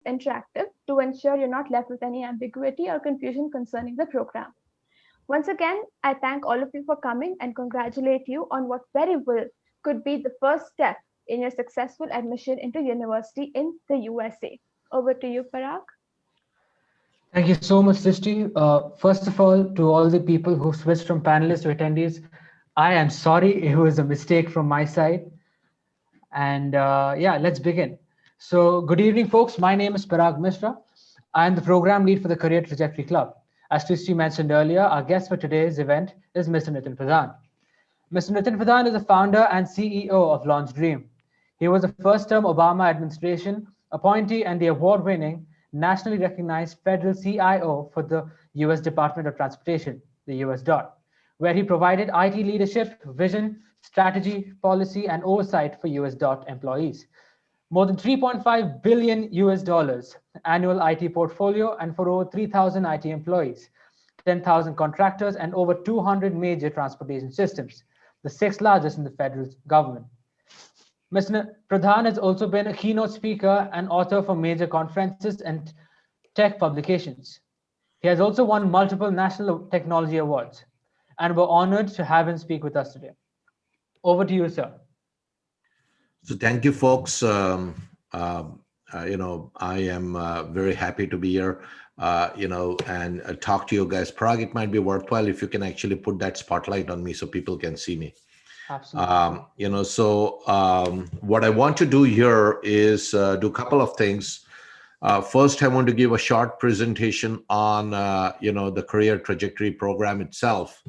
interactive to ensure you're not left with any ambiguity or confusion concerning the program. Once again, I thank all of you for coming and congratulate you on what very well could be the first step in your successful admission into university in the USA. Over to you, Parag. Thank you so much, Srishti. First of all, to all the people who switched from panelists to attendees, I am sorry, it was a mistake from my side. And yeah, let's begin. So good evening, folks. My name is Parag Mishra. I am the program lead for the Career Trajectory Club. As Srishti mentioned earlier, our guest for today's event is Mr. Nitin Pradhan. Mr. Nitin Pradhan is the founder and CEO of Launch Dream. He was a first-term Obama administration appointee and the award-winning, nationally recognized federal CIO for the US Department of Transportation, the US DOT, where he provided IT leadership, vision, strategy, policy, and oversight for US DOT employees. More than 3.5 billion US dollars annual IT portfolio and for over 3,000 IT employees, 10,000 contractors, and over 200 major transportation systems, the sixth largest in the federal government. Mr. Pradhan has also been a keynote speaker and author for major conferences and tech publications. He has also won multiple national technology awards, and we're honored to have him speak with us today. Over to you, sir. So thank you, folks. I am very happy to be here, and talk to you guys. Parag, it might be worthwhile if you can actually put that spotlight on me so people can see me. Absolutely. What I want to do here is do a couple of things. First, I want to give a short presentation on, the career trajectory program itself,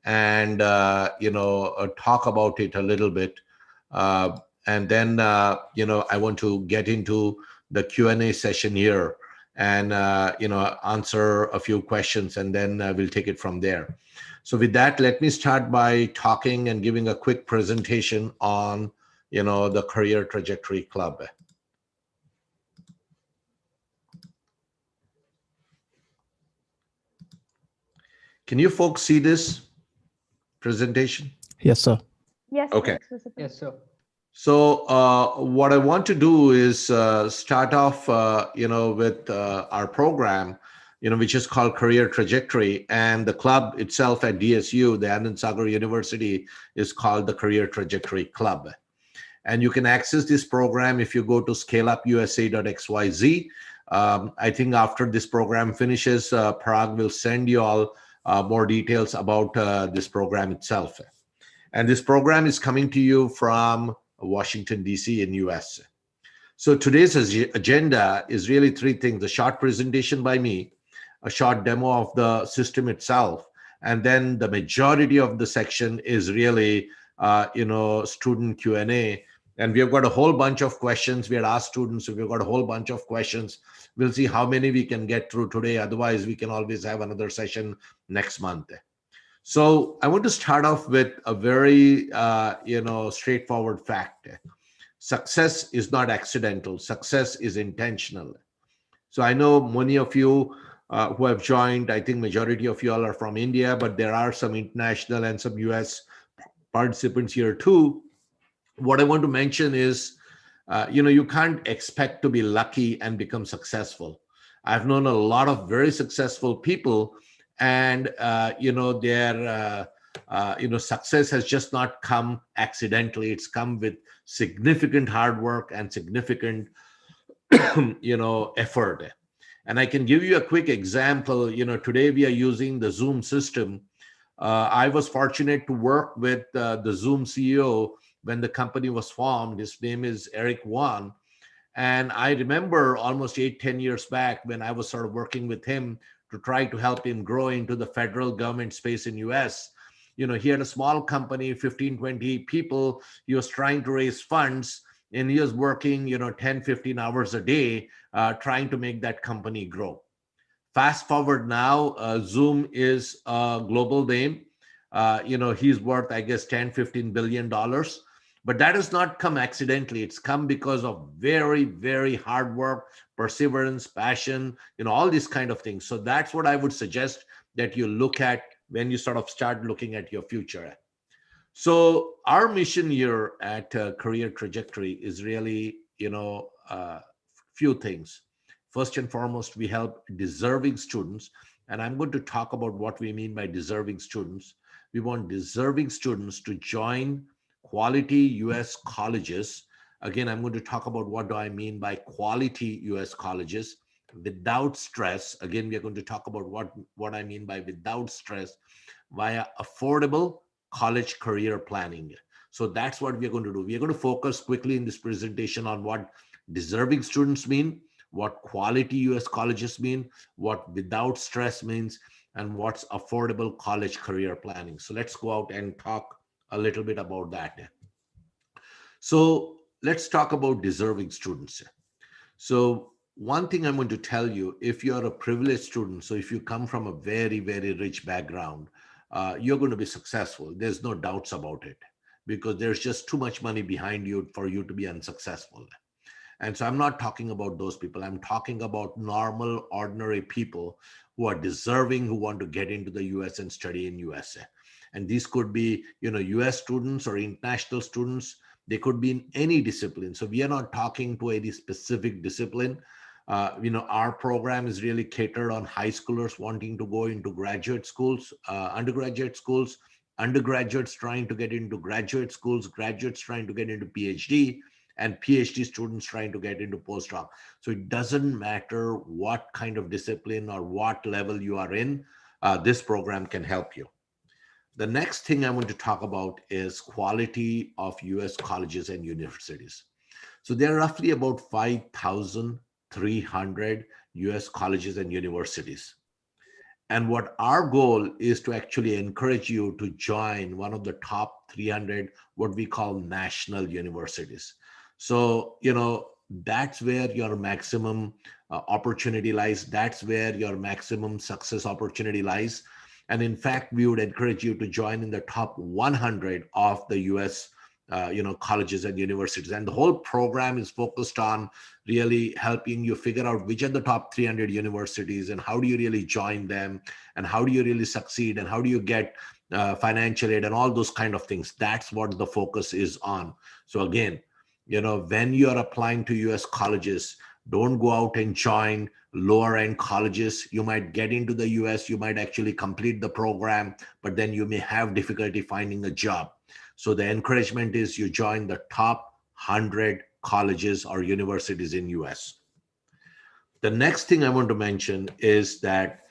and talk about it a little bit. And then, I want to get into the Q&A session here and, answer a few questions, and then we'll take it from there. So with that, let me start by talking and giving a quick presentation on, the Career Trajectory Club. Can you folks see this presentation? Yes, sir. Yes, Okay. Yes, sir. So what I want to do is start off, with our program, which is called Career Trajectory, and the club itself at DSU, the Anand Sagar University, is called the Career Trajectory Club. And you can access this program if you go to scaleupusa.xyz. I think after this program finishes, Parag will send you all more details about this program itself. And this program is coming to you from Washington, D.C. in US. So today's agenda is really three things: a short presentation by me, a short demo of the system itself, and then the majority of the section is really, student Q&A. And we have got a whole bunch of questions. We had asked students, so we've got a whole bunch of questions. We'll see how many we can get through today. Otherwise, we can always have another session next month. So I want to start off with a very, straightforward fact. Success is not accidental. Success is intentional. So I know many of you who have joined, I think majority of you all are from India, but there are some international and some US participants here too. What I want to mention is, you can't expect to be lucky and become successful. I've known a lot of very successful people, and their success has just not come accidentally. It's come with significant hard work and significant effort. And I can give you a quick example. Today we are using the Zoom system. I was fortunate to work with the Zoom CEO when the company was formed. His name is Eric Yuan. And I remember almost 8-10 years back when I was sort of working with him to try to help him grow into the federal government space in US. He had a small company, 15-20 people. He was trying to raise funds, and he was working, 10-15 hours a day, trying to make that company grow. Fast forward now, Zoom is a global name. He's worth, I guess, $10-15 billion. But that has not come accidentally. It's come because of very, very hard work, perseverance, passion, all these kind of things. So that's what I would suggest that you look at when you sort of start looking at your future. So our mission here at Career Trajectory is really, few things. First and foremost, we help deserving students. And I'm going to talk about what we mean by deserving students. We want deserving students to join quality US colleges. Again, I'm going to talk about what do I mean by quality US colleges without stress. Again, we are going to talk about what I mean by without stress via affordable college career planning. So that's what we are going to do. We are going to focus quickly in this presentation on what deserving students mean, what quality US colleges mean, what without stress means, and what's affordable college career planning. So let's go out and talk a little bit about that. So let's talk about deserving students. So one thing I'm going to tell you, if you're a privileged student, so if you come from a very, very rich background, you're going to be successful. There's no doubts about it, because there's just too much money behind you for you to be unsuccessful. And so I'm not talking about those people. I'm talking about normal, ordinary people who are deserving, who want to get into the US and study in USA. And these could be, US students or international students. They could be in any discipline. So we are not talking to any specific discipline. Our program is really catered on high schoolers wanting to go into graduate schools, undergraduate schools, undergraduates trying to get into graduate schools, graduates trying to get into PhD, and PhD students trying to get into postdoc. So it doesn't matter what kind of discipline or what level you are in, this program can help you. The next thing I want to talk about is quality of US colleges and universities. So there are roughly about 5,300 US colleges and universities. And what our goal is to actually encourage you to join one of the top 300, what we call national universities. So, that's where your maximum opportunity lies. That's where your maximum success opportunity lies. And in fact, we would encourage you to join in the top 100 of the US colleges and universities. And the whole program is focused on really helping you figure out which are the top 300 universities and how do you really join them and how do you really succeed and how do you get financial aid and all those kind of things. That's what the focus is on. So again, when you're applying to US colleges, don't go out and join lower end colleges. You might get into the US, you might actually complete the program, but then you may have difficulty finding a job. So the encouragement is you join the top 100 colleges or universities in US. The next thing I want to mention is that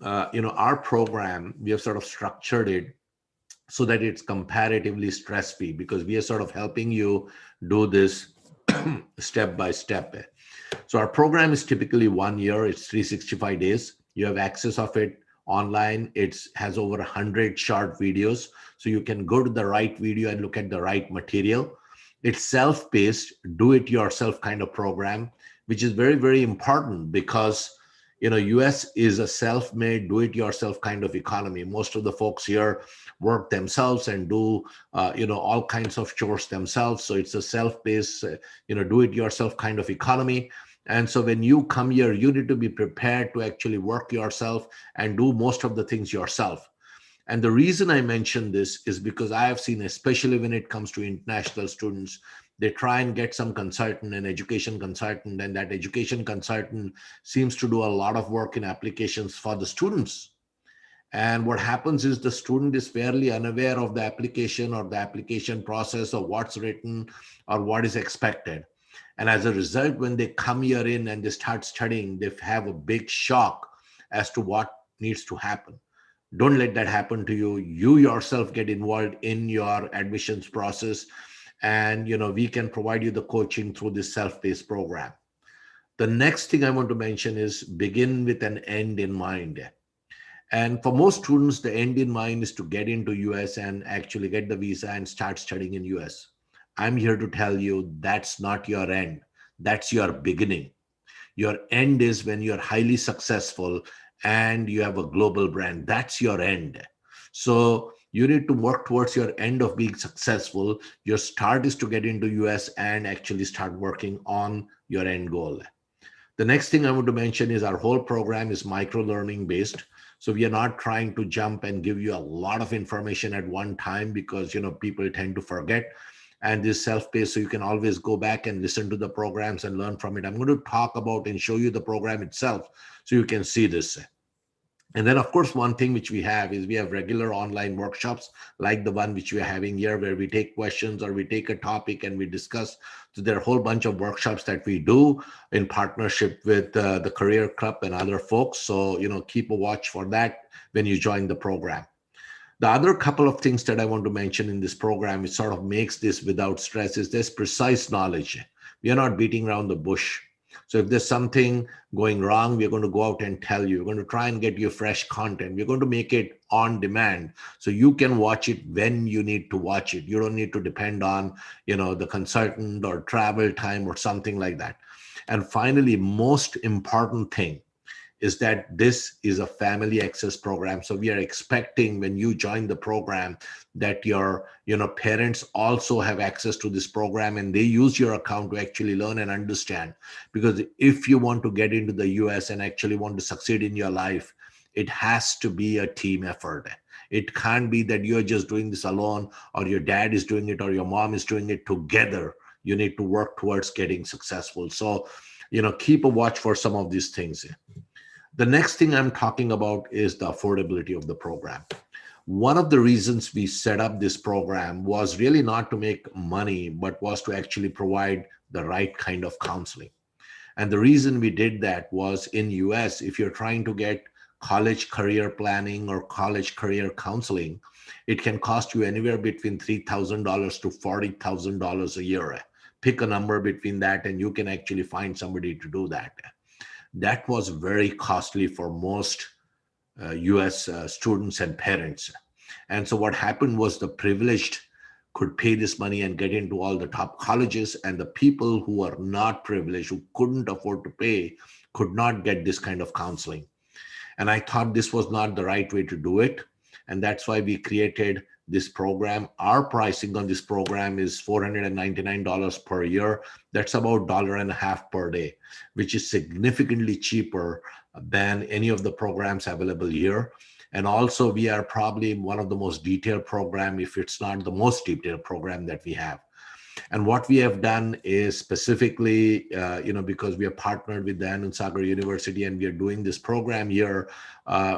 our program, we have sort of structured it so that it's comparatively stress-free, because we are sort of helping you do this step by step. So our program is typically 1 year, it's 365 days. You have access of it online. It has over 100 short videos. So you can go to the right video and look at the right material. It's self-paced, do-it-yourself kind of program, which is very, very important because US is a self-made, do-it-yourself kind of economy. Most of the folks here work themselves and do all kinds of chores themselves. So it's a self-paced, do-it-yourself kind of economy. And so when you come here, you need to be prepared to actually work yourself and do most of the things yourself. And the reason I mention this is because I have seen, especially when it comes to international students, they try and get some consultant, an education consultant, and that education consultant seems to do a lot of work in applications for the students. And what happens is the student is fairly unaware of the application or the application process or what's written or what is expected. And as a result, when they come here in and they start studying, they have a big shock as to what needs to happen. Don't let that happen to you. You yourself get involved in your admissions process, and we can provide you the coaching through this self-paced program. The next thing I want to mention is begin with an end in mind. And for most students, the end in mind is to get into US and actually get the visa and start studying in US. I'm here to tell you that's not your end. That's your beginning. Your end is when you're highly successful and you have a global brand. That's your end. So you need to work towards your end of being successful. Your start is to get into US and actually start working on your end goal. The next thing I want to mention is our whole program is micro-learning based. So we are not trying to jump and give you a lot of information at one time because people tend to forget. and this self-paced, so you can always go back and listen to the programs and learn from it. I'm going to talk about and show you the program itself so you can see this. And then, of course, one thing which we have is we have regular online workshops like the one which we are having here, where we take questions or we take a topic and we discuss. So there are a whole bunch of workshops that we do in partnership with the Career Club and other folks. So, keep a watch for that when you join the program. The other couple of things that I want to mention in this program, which sort of makes this without stress, is there's precise knowledge. We are not beating around the bush. So if there's something going wrong, we're going to go out and tell you. We're going to try and get you fresh content. We're going to make it on demand so you can watch it when you need to watch it. You don't need to depend on, the consultant or travel time or something like that. And finally, most important thing is that this is a family access program. So we are expecting when you join the program that your parents also have access to this program and they use your account to actually learn and understand. Because if you want to get into the US and actually want to succeed in your life, it has to be a team effort. It can't be that you're just doing this alone, or your dad is doing it, or your mom is doing it. Together, you need to work towards getting successful. So, keep a watch for some of these things. The next thing I'm talking about is the affordability of the program. One of the reasons we set up this program was really not to make money, but was to actually provide the right kind of counseling. And the reason we did that was in US, if you're trying to get college career planning or college career counseling, it can cost you anywhere between $3,000 to $40,000 a year. Pick a number between that and you can actually find somebody to do that. That was very costly for most US students and parents. And so what happened was the privileged could pay this money and get into all the top colleges, and the people who are not privileged, who couldn't afford to pay, could not get this kind of counseling. And I thought this was not the right way to do it. And that's why we created this program. Our pricing on this program is $499 per year. That's about $1.50 per day, which is significantly cheaper than any of the programs available here. And also, we are probably one of the most detailed program, if it's not the most detailed program that we have. And what we have done is specifically, because we are partnered with the Anand Sagar University and we are doing this program here,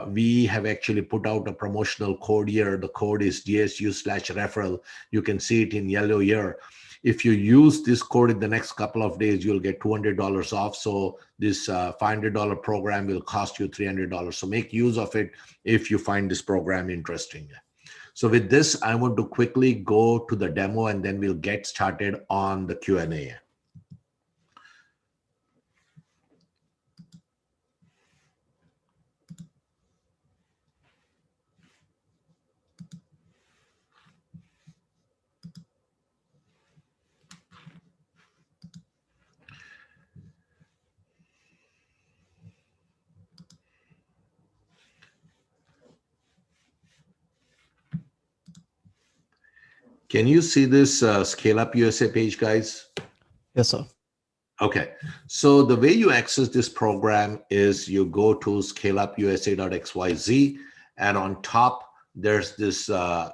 we have actually put out a promotional code here. The code is DSU/referral. You can see it in yellow here. If you use this code in the next couple of days, you'll get $200 off. So this $500 program will cost you $300. So make use of it if you find this program interesting. So with this, I want to quickly go to the demo and then we'll get started on the Q&A. Can you see this Scale Up USA page, guys? Yes, sir. Okay, so the way you access this program is you go to scaleupusa.xyz, and on top, there's this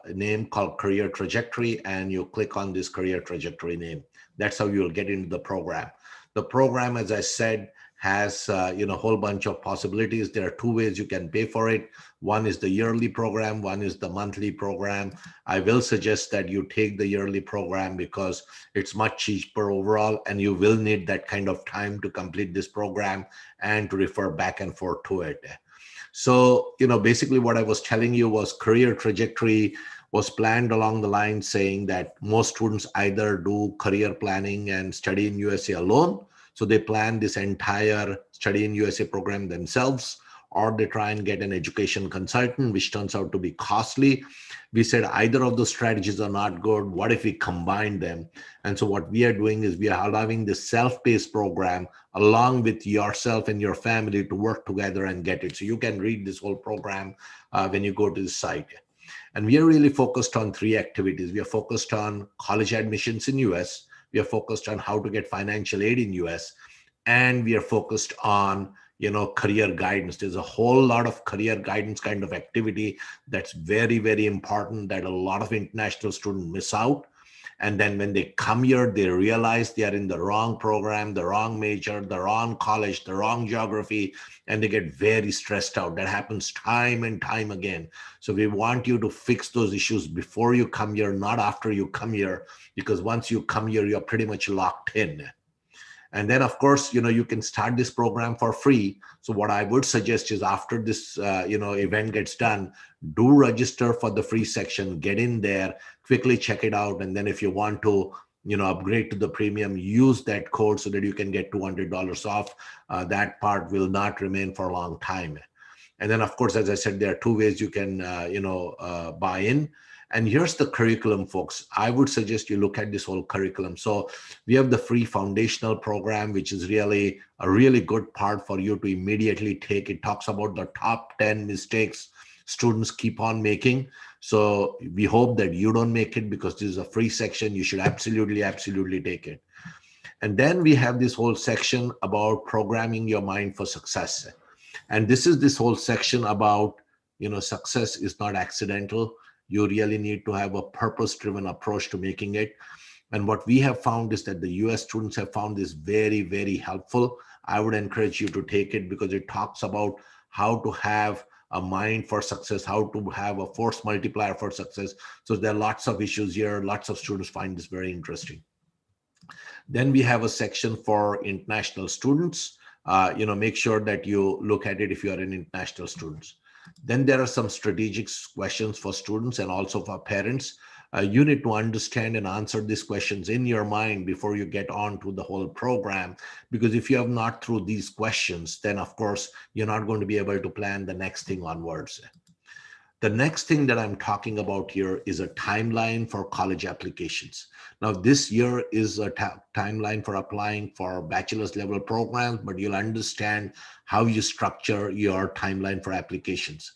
name called Career Trajectory, and you click on this Career Trajectory name. That's how you'll get into the program. The program, as I said, has a whole bunch of possibilities. There are two ways you can pay for it. One is the yearly program, one is the monthly program. I will suggest that you take the yearly program because it's much cheaper overall, and you will need that kind of time to complete this program and to refer back and forth to it. So, basically what I was telling you was Career Trajectory was planned along the line saying that most students either do career planning and study in USA alone. So they plan this entire Study in USA program themselves, or they try and get an education consultant, which turns out to be costly. We said either of those strategies are not good. What if we combine them? And so what we are doing is we are allowing the self-paced program along with yourself and your family to work together and get it. So you can read this whole program when you go to the site. And we are really focused on three activities. We are focused on college admissions in US. We are focused on how to get financial aid in US, and we are focused on, career guidance. There's a whole lot of career guidance kind of activity that's very, very important that a lot of international students miss out. And then when they come here, they realize they are in the wrong program, the wrong major, the wrong college, the wrong geography, and they get very stressed out. That happens time and time again. So we want you to fix those issues before you come here, not after you come here, because once you come here, you're pretty much locked in. And then, of course, you can start this program for free. So what I would suggest is after this, event gets done, do register for the free section, get in there, quickly check it out. And then if you want to, upgrade to the premium, use that code so that you can get $200 off. That part will not remain for a long time. And then, of course, as I said, there are two ways you can, buy in. And here's the curriculum, folks. I would suggest you look at this whole curriculum. So we have the free foundational program, which is really a really good part for you to immediately take. It talks about the top 10 mistakes students keep on making. So we hope that you don't make it, because this is a free section. You should absolutely, absolutely take it. And then we have this whole section about programming your mind for success. And this is this whole section about, success is not accidental. You really need to have a purpose-driven approach to making it. And what we have found is that the US students have found this very, very helpful. I would encourage you to take it, because it talks about how to have a mind for success, how to have a force multiplier for success. So there are lots of issues here. Lots of students find this very interesting. Then we have a section for international students. Make sure that you look at it if you are an international student. Then there are some strategic questions for students and also for parents. You need to understand and answer these questions in your mind before you get on to the whole program. Because if you have not through these questions, then of course, you're not going to be able to plan the next thing onwards. The next thing that I'm talking about here is a timeline for college applications. Now, this year is a timeline for applying for bachelor's level programs, but you'll understand how you structure your timeline for applications.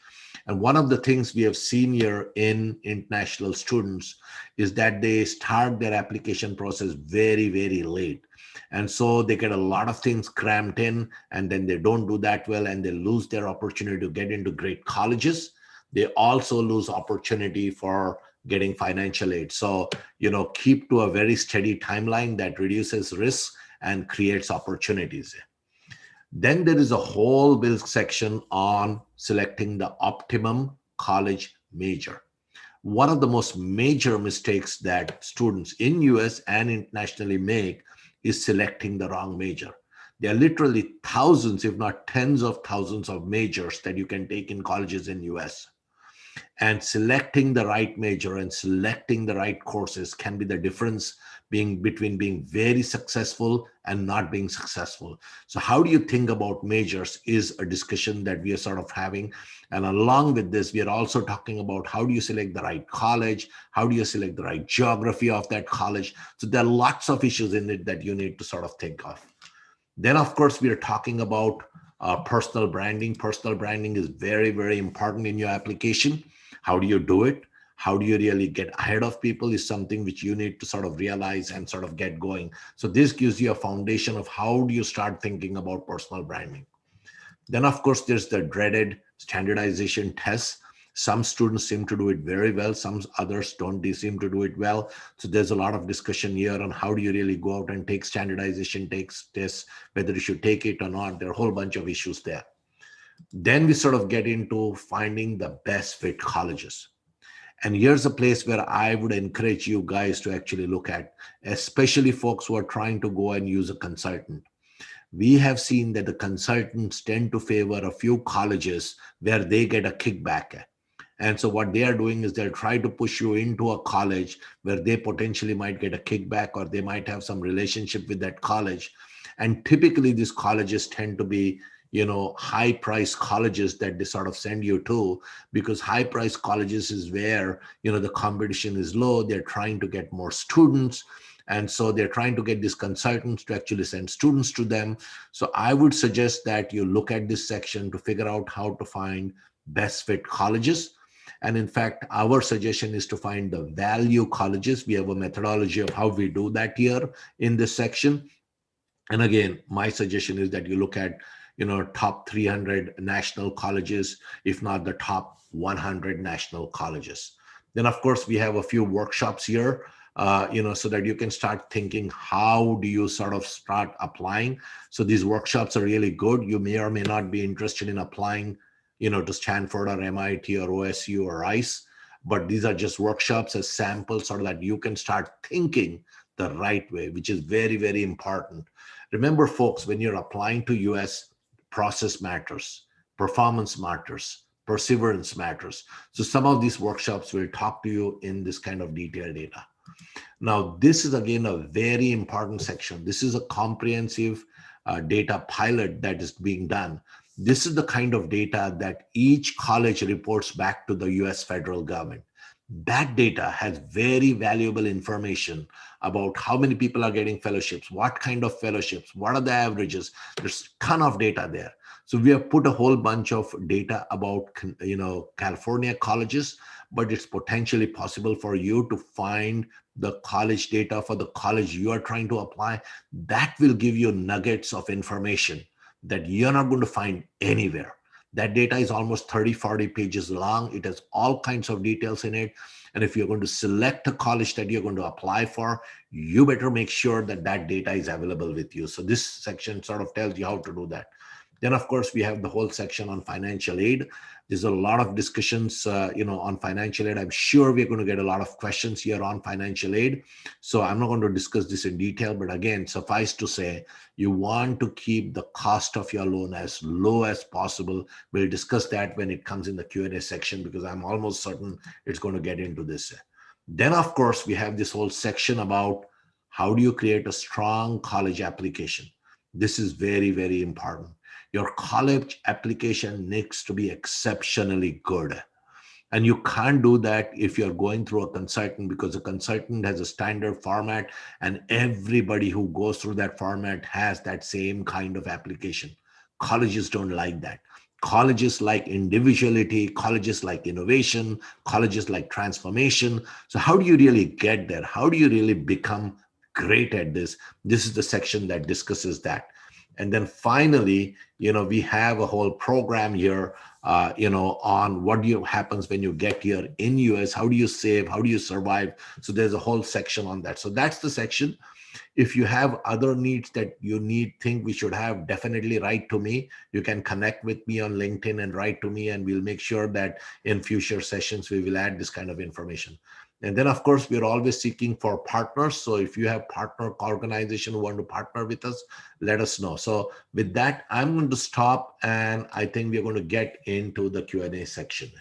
And one of the things we have seen here in international students is that they start their application process very, very late. And so they get a lot of things crammed in, and then they don't do that well, and they lose their opportunity to get into great colleges. They also lose opportunity for getting financial aid. So, keep to a very steady timeline that reduces risk and creates opportunities. Then there is a whole big section on selecting the optimum college major. One of the most major mistakes that students in US and internationally make is selecting the wrong major. There are literally thousands, if not tens of thousands of majors that you can take in colleges in US. And selecting the right major and selecting the right courses can be the difference between being very successful and not being successful. So how do you think about majors is a discussion that we are sort of having. And along with this, we are also talking about how do you select the right college? How do you select the right geography of that college? So there are lots of issues in it that you need to sort of think of. Then, of course, we are talking about personal branding. Personal branding is very, very important in your application. How do you do it? How do you really get ahead of people is something which you need to sort of realize and sort of get going. So this gives you a foundation of how do you start thinking about personal branding. Then, of course, there's the dreaded standardization tests. Some students seem to do it very well. Some others don't seem to do it well. So there's a lot of discussion here on how do you really go out and take standardization tests, whether you should take it or not. There are a whole bunch of issues there. Then we sort of get into finding the best fit colleges. And here's a place where I would encourage you guys to actually look at, especially folks who are trying to go and use a consultant. We have seen that the consultants tend to favor a few colleges where they get a kickback. And so what they are doing is they'll try to push you into a college where they potentially might get a kickback, or they might have some relationship with that college. And typically these colleges tend to be, high price colleges that they sort of send you to, because high price colleges is where, the competition is low. They're trying to get more students. And so they're trying to get these consultants to actually send students to them. So I would suggest that you look at this section to figure out how to find best fit colleges. And in fact, our suggestion is to find the value colleges. We have a methodology of how we do that here in this section. And again, my suggestion is that you look at, top 300 national colleges, if not the top 100 national colleges. Then, of course, we have a few workshops here. so that you can start thinking, how do you sort of start applying? So these workshops are really good. You may or may not be interested in applying, to Stanford or MIT or OSU or Rice, but these are just workshops as samples so that you can start thinking the right way, which is very, very important. Remember, folks, when you're applying to US, process matters, performance matters, perseverance matters. So some of these workshops will talk to you in this kind of detailed data. Now, this is again a very important section. This is a comprehensive data pilot that is being done. This is the kind of data that each college reports back to the US federal government. That data has very valuable information about how many people are getting fellowships, what kind of fellowships, what are the averages. There's a ton of data there. So we have put a whole bunch of data about, California colleges, but it's potentially possible for you to find the college data for the college you are trying to apply. That will give you nuggets of information that you're not going to find anywhere. That data is almost 30, 40 pages long. It has all kinds of details in it. And if you're going to select a college that you're going to apply for, you better make sure that that data is available with you. So this section sort of tells you how to do that. Then, of course, we have the whole section on financial aid. There's a lot of discussions, on financial aid. I'm sure we're going to get a lot of questions here on financial aid. So I'm not going to discuss this in detail, but again, suffice to say, you want to keep the cost of your loan as low as possible. We'll discuss that when it comes in the Q&A section, because I'm almost certain it's going to get into this. Then, of course, we have this whole section about how do you create a strong college application. This is very, very important. Your college application needs to be exceptionally good. And you can't do that if you're going through a consultant, because a consultant has a standard format and everybody who goes through that format has that same kind of application. Colleges don't like that. Colleges like individuality, colleges like innovation, colleges like transformation. So how do you really get there? How do you really become great at this? This is the section that discusses that. And then finally, we have a whole program here, on what happens when you get here in US. How do you save? How do you survive? So there's a whole section on that. So that's the section. If you have other needs that you think we should have, definitely write to me. You can connect with me on LinkedIn and write to me, and we'll make sure that in future sessions, we will add this kind of information. And then, of course, we're always seeking for partners. So if you have partner organization who want to partner with us, let us know. So with that, I'm going to stop, and I think we're going to get into the Q&A section.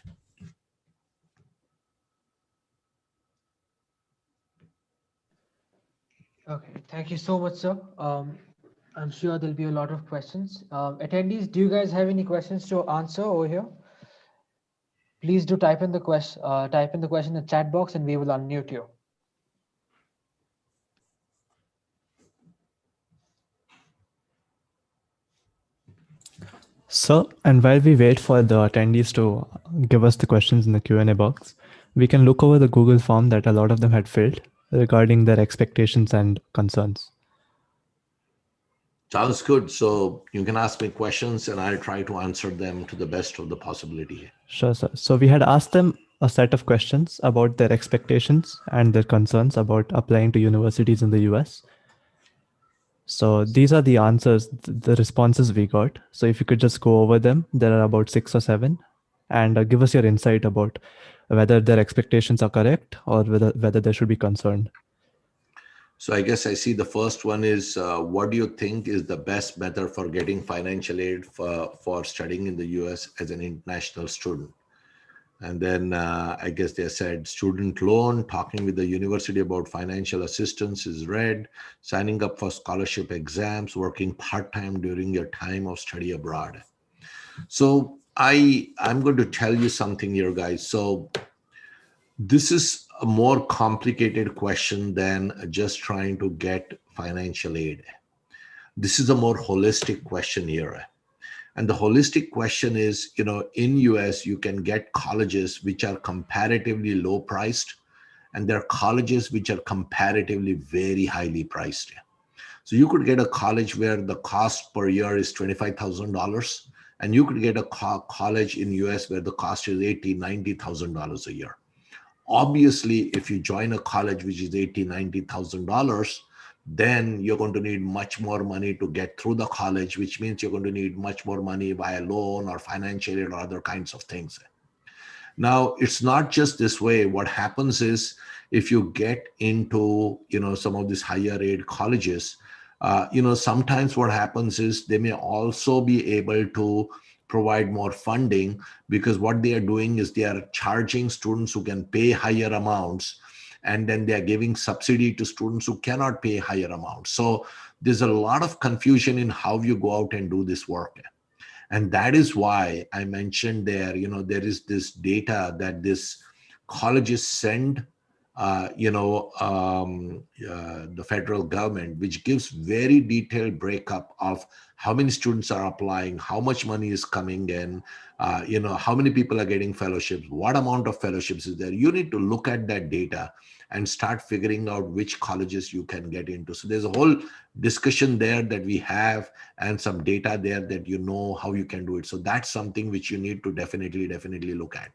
Okay, thank you so much, sir. I'm sure there'll be a lot of questions. Attendees, do you guys have any questions to answer over here? Please do type in the question in the chat box, and we will unmute you. So, and while we wait for the attendees to give us the questions in the Q&A box, we can look over the Google form that a lot of them had filled regarding their expectations and concerns. Sounds good. So you can ask me questions and I'll try to answer them to the best of the possibility. Sure, sir. So we had asked them a set of questions about their expectations and their concerns about applying to universities in the US. So these are the answers, the responses we got. So if you could just go over them, there are about 6 or 7, and give us your insight about whether their expectations are correct or whether they should be concerned. So I guess I see the first one is, what do you think is the best method for getting financial aid for studying in the US as an international student? And then I guess they said student loan, talking with the university about financial assistance is red, signing up for scholarship exams, working part-time during your time of study abroad. So I'm going to tell you something here, guys. So this is a more complicated question than just trying to get financial aid. This is a more holistic question here. And the holistic question is, in US, you can get colleges which are comparatively low priced, and there are colleges which are comparatively very highly priced. So you could get a college where the cost per year is $25,000, and you could get a college in US where the cost is $80,000, $90,000 a year. Obviously, if you join a college which is $80,000-$90,000, then you're going to need much more money to get through the college, which means you're going to need much more money via loan or financial aid or other kinds of things. Now, it's not just this way. What happens is if you get into, some of these higher aid colleges, sometimes what happens is they may also be able to provide more funding, because what they are doing is they are charging students who can pay higher amounts, and then they are giving subsidy to students who cannot pay higher amounts. So there's a lot of confusion in how you go out and do this work. And that is why I mentioned there, there is this data that this colleges send, the federal government, which gives very detailed breakup of how many students are applying, how much money is coming in, how many people are getting fellowships, what amount of fellowships is there. You need to look at that data and start figuring out which colleges you can get into. So there's a whole discussion there that we have, and some data there that how you can do it. So that's something which you need to definitely look at.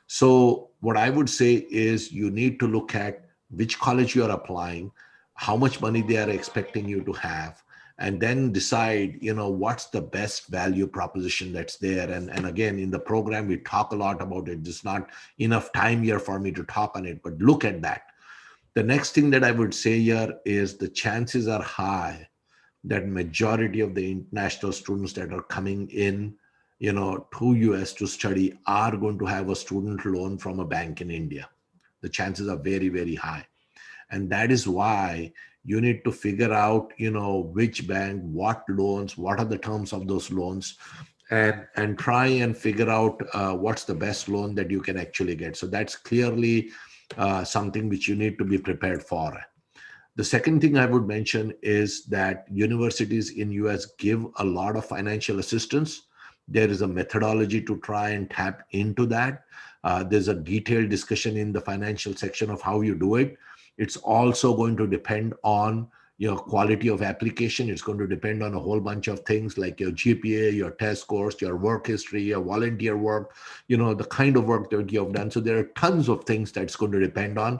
So what I would say is you need to look at which college you are applying, how much money they are expecting you to have, and then decide, what's the best value proposition that's there. And again, in the program, we talk a lot about it. There's not enough time here for me to talk on it, but look at that. The next thing that I would say here is the chances are high that majority of the international students that are coming in, to US to study are going to have a student loan from a bank in India. The chances are very, very high. And that is why you need to figure out, which bank, what loans, what are the terms of those loans, and try and figure out what's the best loan that you can actually get. So that's clearly something which you need to be prepared for. The second thing I would mention is that universities in US give a lot of financial assistance. There is a methodology to try and tap into that. There's a detailed discussion in the financial section of how you do it. It's also going to depend on your quality of application. It's going to depend on a whole bunch of things like your GPA, your test scores, your work history, your volunteer work, the kind of work that you have done. So there are tons of things that's going to depend on.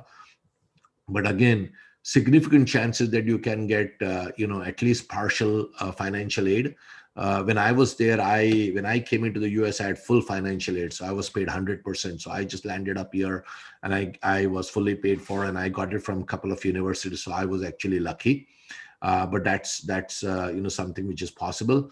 But again, significant chances that you can get, at least partial financial aid. When I was there, when I came into the US, I had full financial aid. So I was paid 100%. So I just landed up here and I was fully paid for, and I got it from a couple of universities. So I was actually lucky. But that's something which is possible.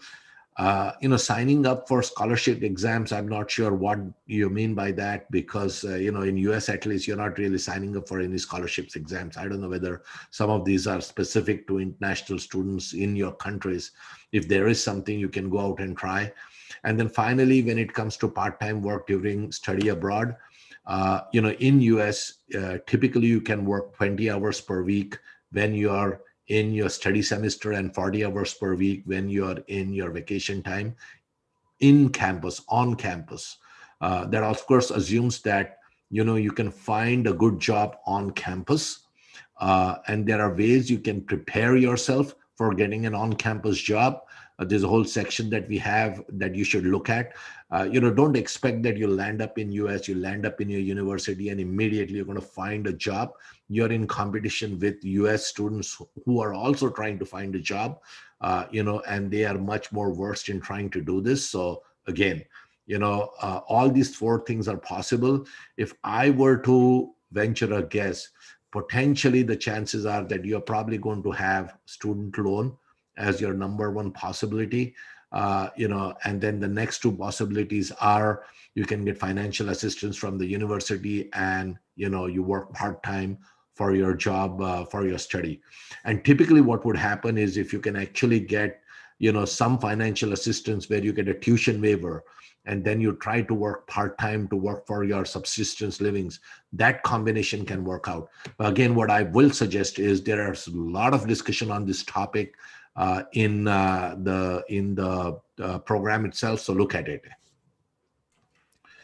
Signing up for scholarship exams, I'm not sure what you mean by that, because, in US, at least, you're not really signing up for any scholarships exams. I don't know whether some of these are specific to international students in your countries. If there is something, you can go out and try. And then finally, when it comes to part-time work during study abroad, in US, typically you can work 20 hours per week when you are in your study semester, and 40 hours per week when you're in your vacation time in campus, on campus. That of course assumes that, you can find a good job on campus. And there are ways you can prepare yourself for getting an on-campus job. There's a whole section that we have that you should look at. Don't expect that you'll land up in US, you land up in your university and immediately you're going to find a job. You're in competition with US students who are also trying to find a job, and they are much more versed in trying to do this. So again, all these four things are possible. If I were to venture a guess, potentially the chances are that you're probably going to have student loan as your number one possibility. And then the next two possibilities are you can get financial assistance from the university, and, you work part-time for your job, for your study. And typically what would happen is if you can actually get, some financial assistance where you get a tuition waiver, and then you try to work part-time to work for your subsistence livings, that combination can work out. But again, what I will suggest is there is a lot of discussion on this topic in the program itself. So look at it.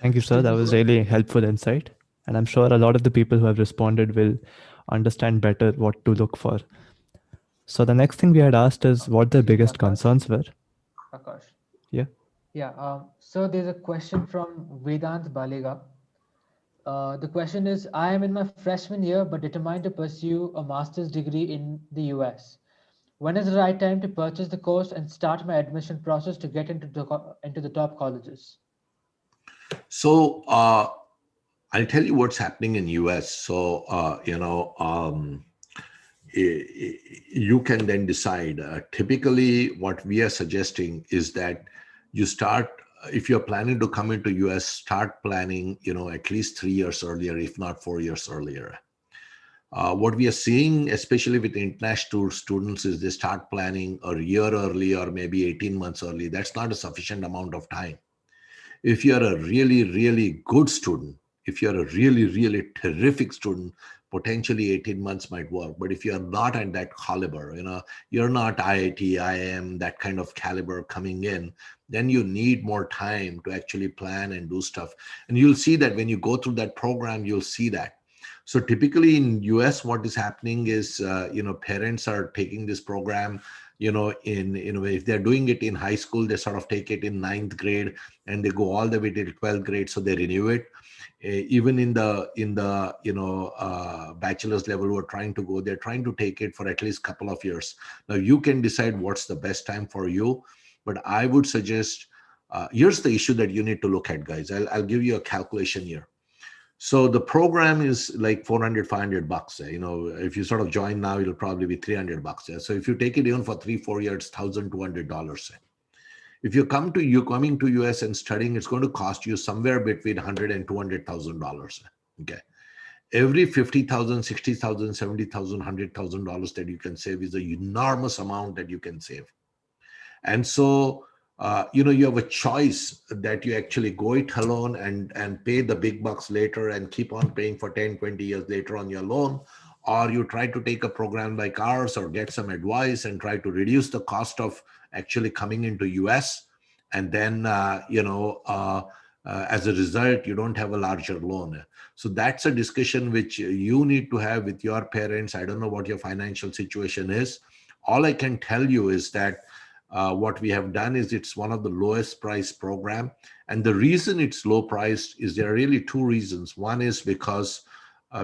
Thank you, sir. That was really helpful insight. And I'm sure a lot of the people who have responded will understand better what to look for. So the next thing we had asked is what the biggest concerns were. Akash. Yeah. Yeah. So there's a question from Vedant Balega. The question is, I am in my freshman year, but determined to pursue a master's degree in the US. When is the right time to purchase the course and start my admission process to get into the top colleges? So I'll tell you what's happening in US. So you can then decide. Typically, what we are suggesting is that you start, if you're planning to come into US, start planning, at least 3 years earlier, if not 4 years earlier. What we are seeing, especially with international students, is they start planning a year early or maybe 18 months early. That's not a sufficient amount of time. If you're a really, really good student, if you're a really, really terrific student, potentially 18 months might work. But if you're not at that caliber, you're not IIT, IIM, that kind of caliber coming in, then you need more time to actually plan and do stuff. And you'll see that when you go through that program, you'll see that. So typically in US, what is happening is, parents are taking this program, if they're doing it in high school, they sort of take it in 9th grade and they go all the way till 12th grade. So they renew it. Even in the bachelor's level who are trying to go, they're trying to take it for at least a couple of years. Now you can decide what's the best time for you, but I would suggest, here's the issue that you need to look at, guys. I'll give you a calculation here. So the program is like $400, $500. If you sort of join now, it'll probably be $300. So if you take it even for 3-4 years, $1,200. If you're coming to US and studying, it's going to cost you somewhere between $100,000 and $200,000. Okay. Every $50,000, $60,000, $70,000, $100,000 that you can save is an enormous amount that you can save. And so, you have a choice that you actually go it alone and pay the big bucks later and keep on paying for 10, 20 years later on your loan, or you try to take a program like ours or get some advice and try to reduce the cost of actually coming into US. And then, as a result, you don't have a larger loan. So that's a discussion which you need to have with your parents. I don't know what your financial situation is. All I can tell you is that what we have done is it's one of the lowest price program. And the reason it's low priced is there are really two reasons. One is because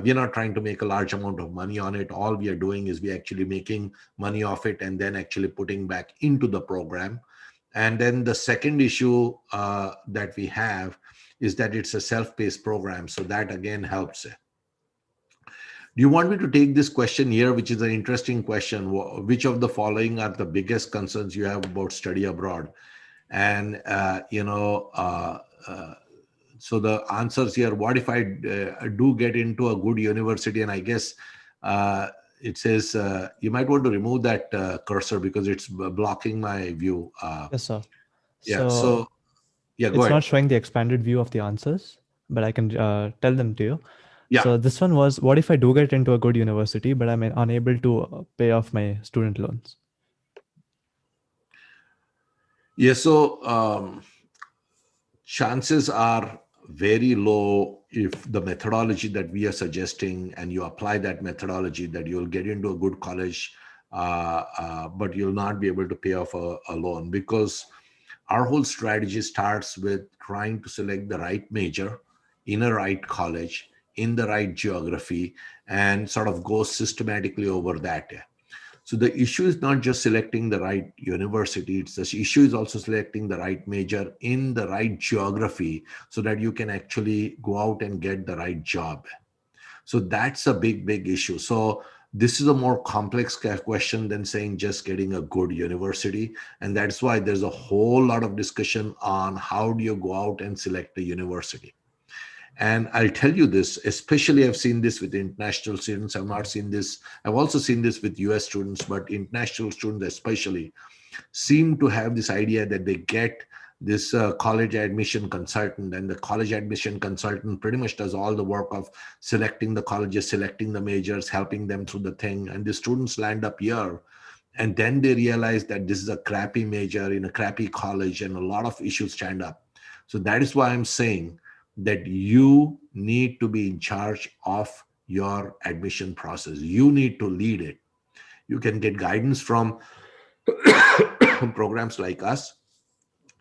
we're not trying to make a large amount of money on it. All we are doing is we actually making money off it and then actually putting back into the program. And then the second issue that we have is that it's a self-paced program. So that again helps. Do you want me to take this question here, which is an interesting question? Which of the following are the biggest concerns you have about study abroad? And, so the answers here, what if I do get into a good university? And I guess it says, you might want to remove that cursor because it's blocking my view. Yes, sir. Yeah, So yeah, go it's ahead. not showing the expanded view of the answers, but I can tell them to you. Yeah. So this one was, what if I do get into a good university, but I'm unable to pay off my student loans? Yeah, so chances are very low if the methodology that we are suggesting and you apply that methodology that you'll get into a good college, but you'll not be able to pay off a loan, because our whole strategy starts with trying to select the right major in a right college, in the right geography, and sort of go systematically over that. So the issue is not just selecting the right university, the issue is also selecting the right major in the right geography so that you can actually go out and get the right job. So that's a big issue. So this is a more complex question than saying just getting a good university. And that's why there's a whole lot of discussion on how do you go out and select a university. And I'll tell you this, especially I've seen this with international students. I've not seen this. I've also seen this with US students, but international students especially seem to have this idea that they get this college admission consultant, and the college admission consultant pretty much does all the work of selecting the colleges, selecting the majors, helping them through the thing. And the students land up here. And then they realize that this is a crappy major in a crappy college and a lot of issues stand up. So that is why I'm saying that you need to be in charge of your admission process. You need to lead it. You can get guidance from programs like us,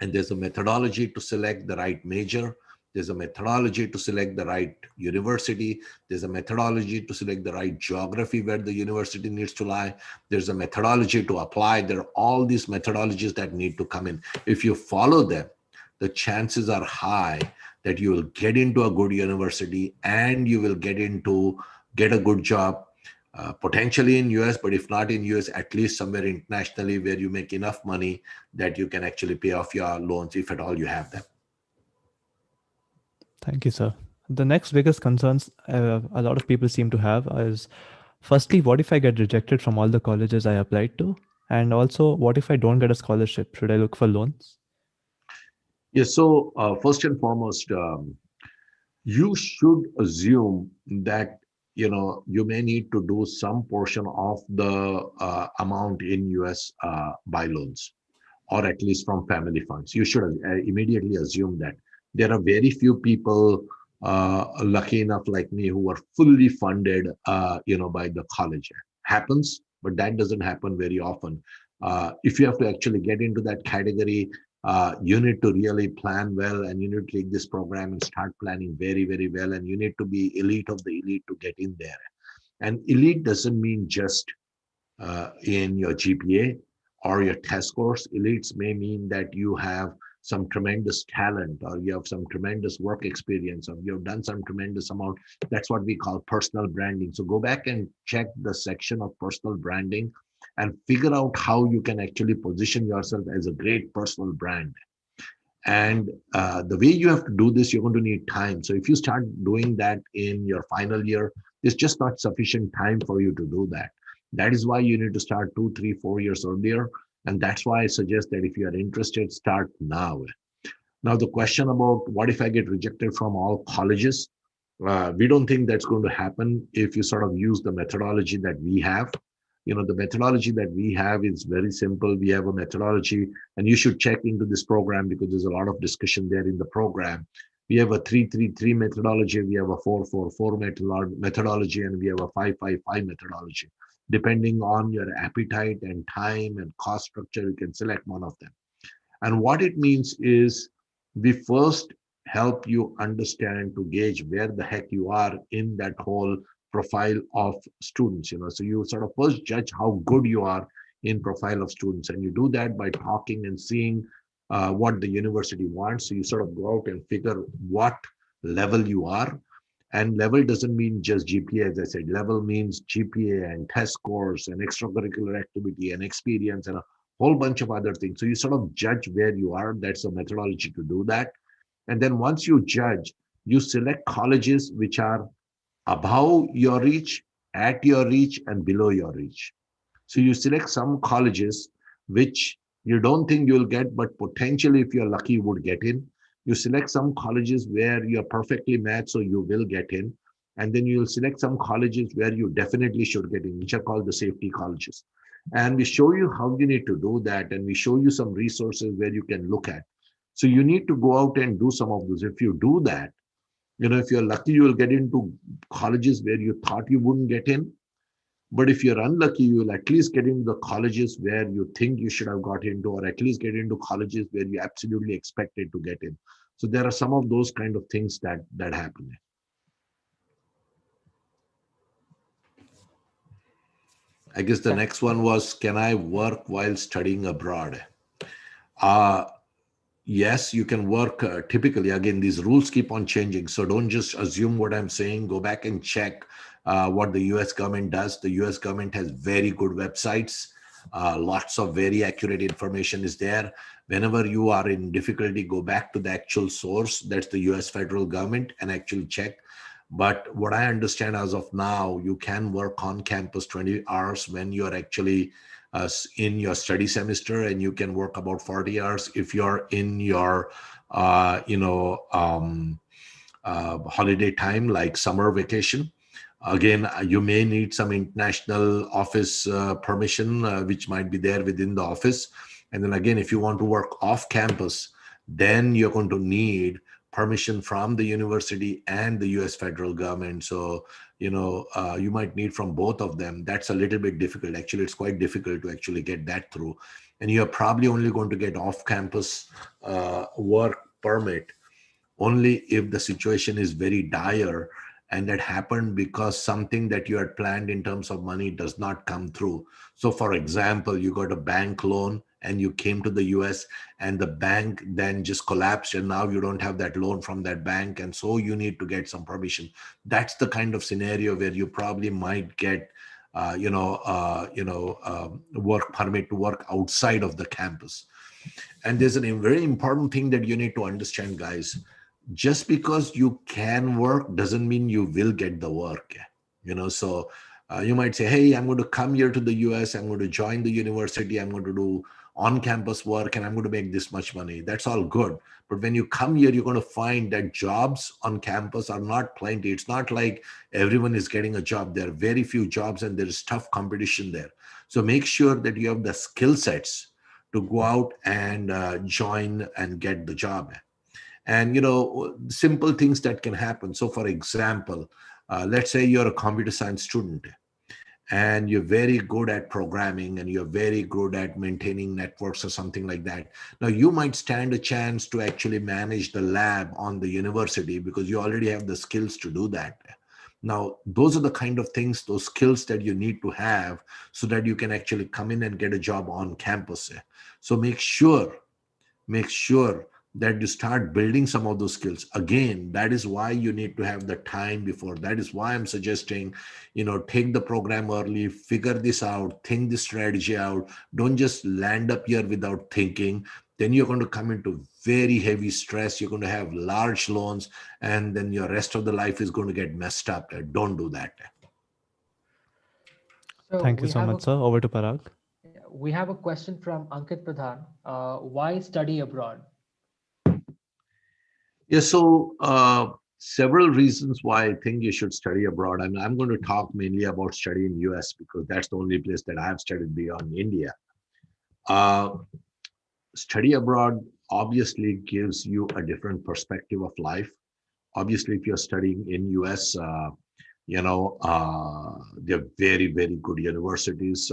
and there's a methodology to select the right major There's a methodology to select the right university. There's a methodology to select the right geography where the university needs to lie. There's a methodology to apply. There are all these methodologies that need to come in. If you follow them, the chances are high that you will get into a good university and you will get a good job, potentially in US, but if not in US, at least somewhere internationally where you make enough money that you can actually pay off your loans if at all you have them. Thank you, sir. The next biggest concerns a lot of people seem to have is, firstly, what if I get rejected from all the colleges I applied to? And also, what if I don't get a scholarship? Should I look for loans? Yes, so first and foremost, you should assume that you may need to do some portion of the amount in US by loans, or at least from family funds. You should immediately assume that. There are very few people lucky enough like me who are fully funded by the college. Happens, but that doesn't happen very often. If you have to actually get into that category, you need to really plan well, and you need to take this program and start planning very, very well. And you need to be elite of the elite to get in there. And elite doesn't mean just in your GPA or your test scores. Elites may mean that you have some tremendous talent, or you have some tremendous work experience, or you have done some tremendous amount. That's what we call personal branding. So go back and check the section of personal branding and figure out how you can actually position yourself as a great personal brand. And the way you have to do this, you're going to need time. So if you start doing that in your final year, there's just not sufficient time for you to do that. That is why you need to start 2, 3, 4 years earlier. And that's why I suggest that if you are interested, start now. Now, the question about what if I get rejected from all colleges, we don't think that's going to happen if you sort of use the methodology that we have. The methodology that we have is very simple. We have a methodology, and you should check into this program because there's a lot of discussion there in the program. We have a 3-3-3 methodology. We have a 4-4-4 methodology, and we have a 5-5-5 methodology. Depending on your appetite and time and cost structure, you can select one of them. And what it means is we first help you understand to gauge where the heck you are in that whole profile of students. So you sort of first judge how good you are in profile of students, and you do that by talking and seeing what the university wants. So you sort of go out and figure what level you are. And level doesn't mean just GPA, as I said. Level means GPA and test scores and extracurricular activity and experience and a whole bunch of other things. So you sort of judge where you are. That's a methodology to do that. And then once you judge, you select colleges which are above your reach, at your reach, and below your reach. So you select some colleges which you don't think you'll get, but potentially if you're lucky, you would get in. You select some colleges where you're perfectly matched, so you will get in. And then you'll select some colleges where you definitely should get in, which are called the safety colleges. And we show you how you need to do that. And we show you some resources where you can look at. So you need to go out and do some of those. If you do that, if you're lucky, you will get into colleges where you thought you wouldn't get in. But if you're unlucky, you will at least get into the colleges where you think you should have got into, or at least get into colleges where you absolutely expected to get in. So there are some of those kind of things that happen. I guess the next one was, can I work while studying abroad? Yes, you can work typically. Again, these rules keep on changing. So don't just assume what I'm saying. Go back and check what the US government does. The US government has very good websites. Lots of very accurate information is there. Whenever you are in difficulty, go back to the actual source. That's the US federal government, and actually check. But what I understand as of now, you can work on campus 20 hours when you're actually in your study semester, and you can work about 40 hours if you're in your holiday time, like summer vacation. Again, you may need some international office permission, which might be there within the office. And then again, if you want to work off campus, then you're going to need permission from the university and the US federal government. So, you might need from both of them. That's a little bit difficult. Actually, it's quite difficult to actually get that through. And you're probably only going to get off-campus work permit only if the situation is very dire and that happened because something that you had planned in terms of money does not come through. So for example, you got a bank loan and you came to the US and the bank then just collapsed and now you don't have that loan from that bank, and so you need to get some permission. That's the kind of scenario where you probably might get work permit to work outside of the campus. And there's a very important thing that you need to understand, guys. Just because you can work doesn't mean you will get the work. So you might say, hey, I'm going to come here to the US, I'm going to join the university, I'm going to do on-campus work, and I'm going to make this much money. That's all good. But when you come here, you're going to find that jobs on campus are not plenty. It's not like everyone is getting a job. There are very few jobs and there is tough competition there. So make sure that you have the skill sets to go out and join and get the job. And simple things that can happen. So for example, let's say you're a computer science student and you're very good at programming and you're very good at maintaining networks or something like that. Now you might stand a chance to actually manage the lab on the university because you already have the skills to do that. Now, those are the kind of things, those skills that you need to have so that you can actually come in and get a job on campus. So make sure that you start building some of those skills. Again, that is why you need to have the time before. That is why I'm suggesting, take the program early, figure this out, think the strategy out. Don't just land up here without thinking. Then you're going to come into very heavy stress. You're going to have large loans, and then your rest of the life is going to get messed up. Don't do that. So Thank you so much, sir. Over to Parag. We have a question from Ankit Pradhan. Why study abroad? Yeah, so several reasons why I think you should study abroad. I mean, I'm going to talk mainly about study in US because that's the only place that I've studied beyond India. Study abroad obviously gives you a different perspective of life. Obviously, if you're studying in US, they're very, very good universities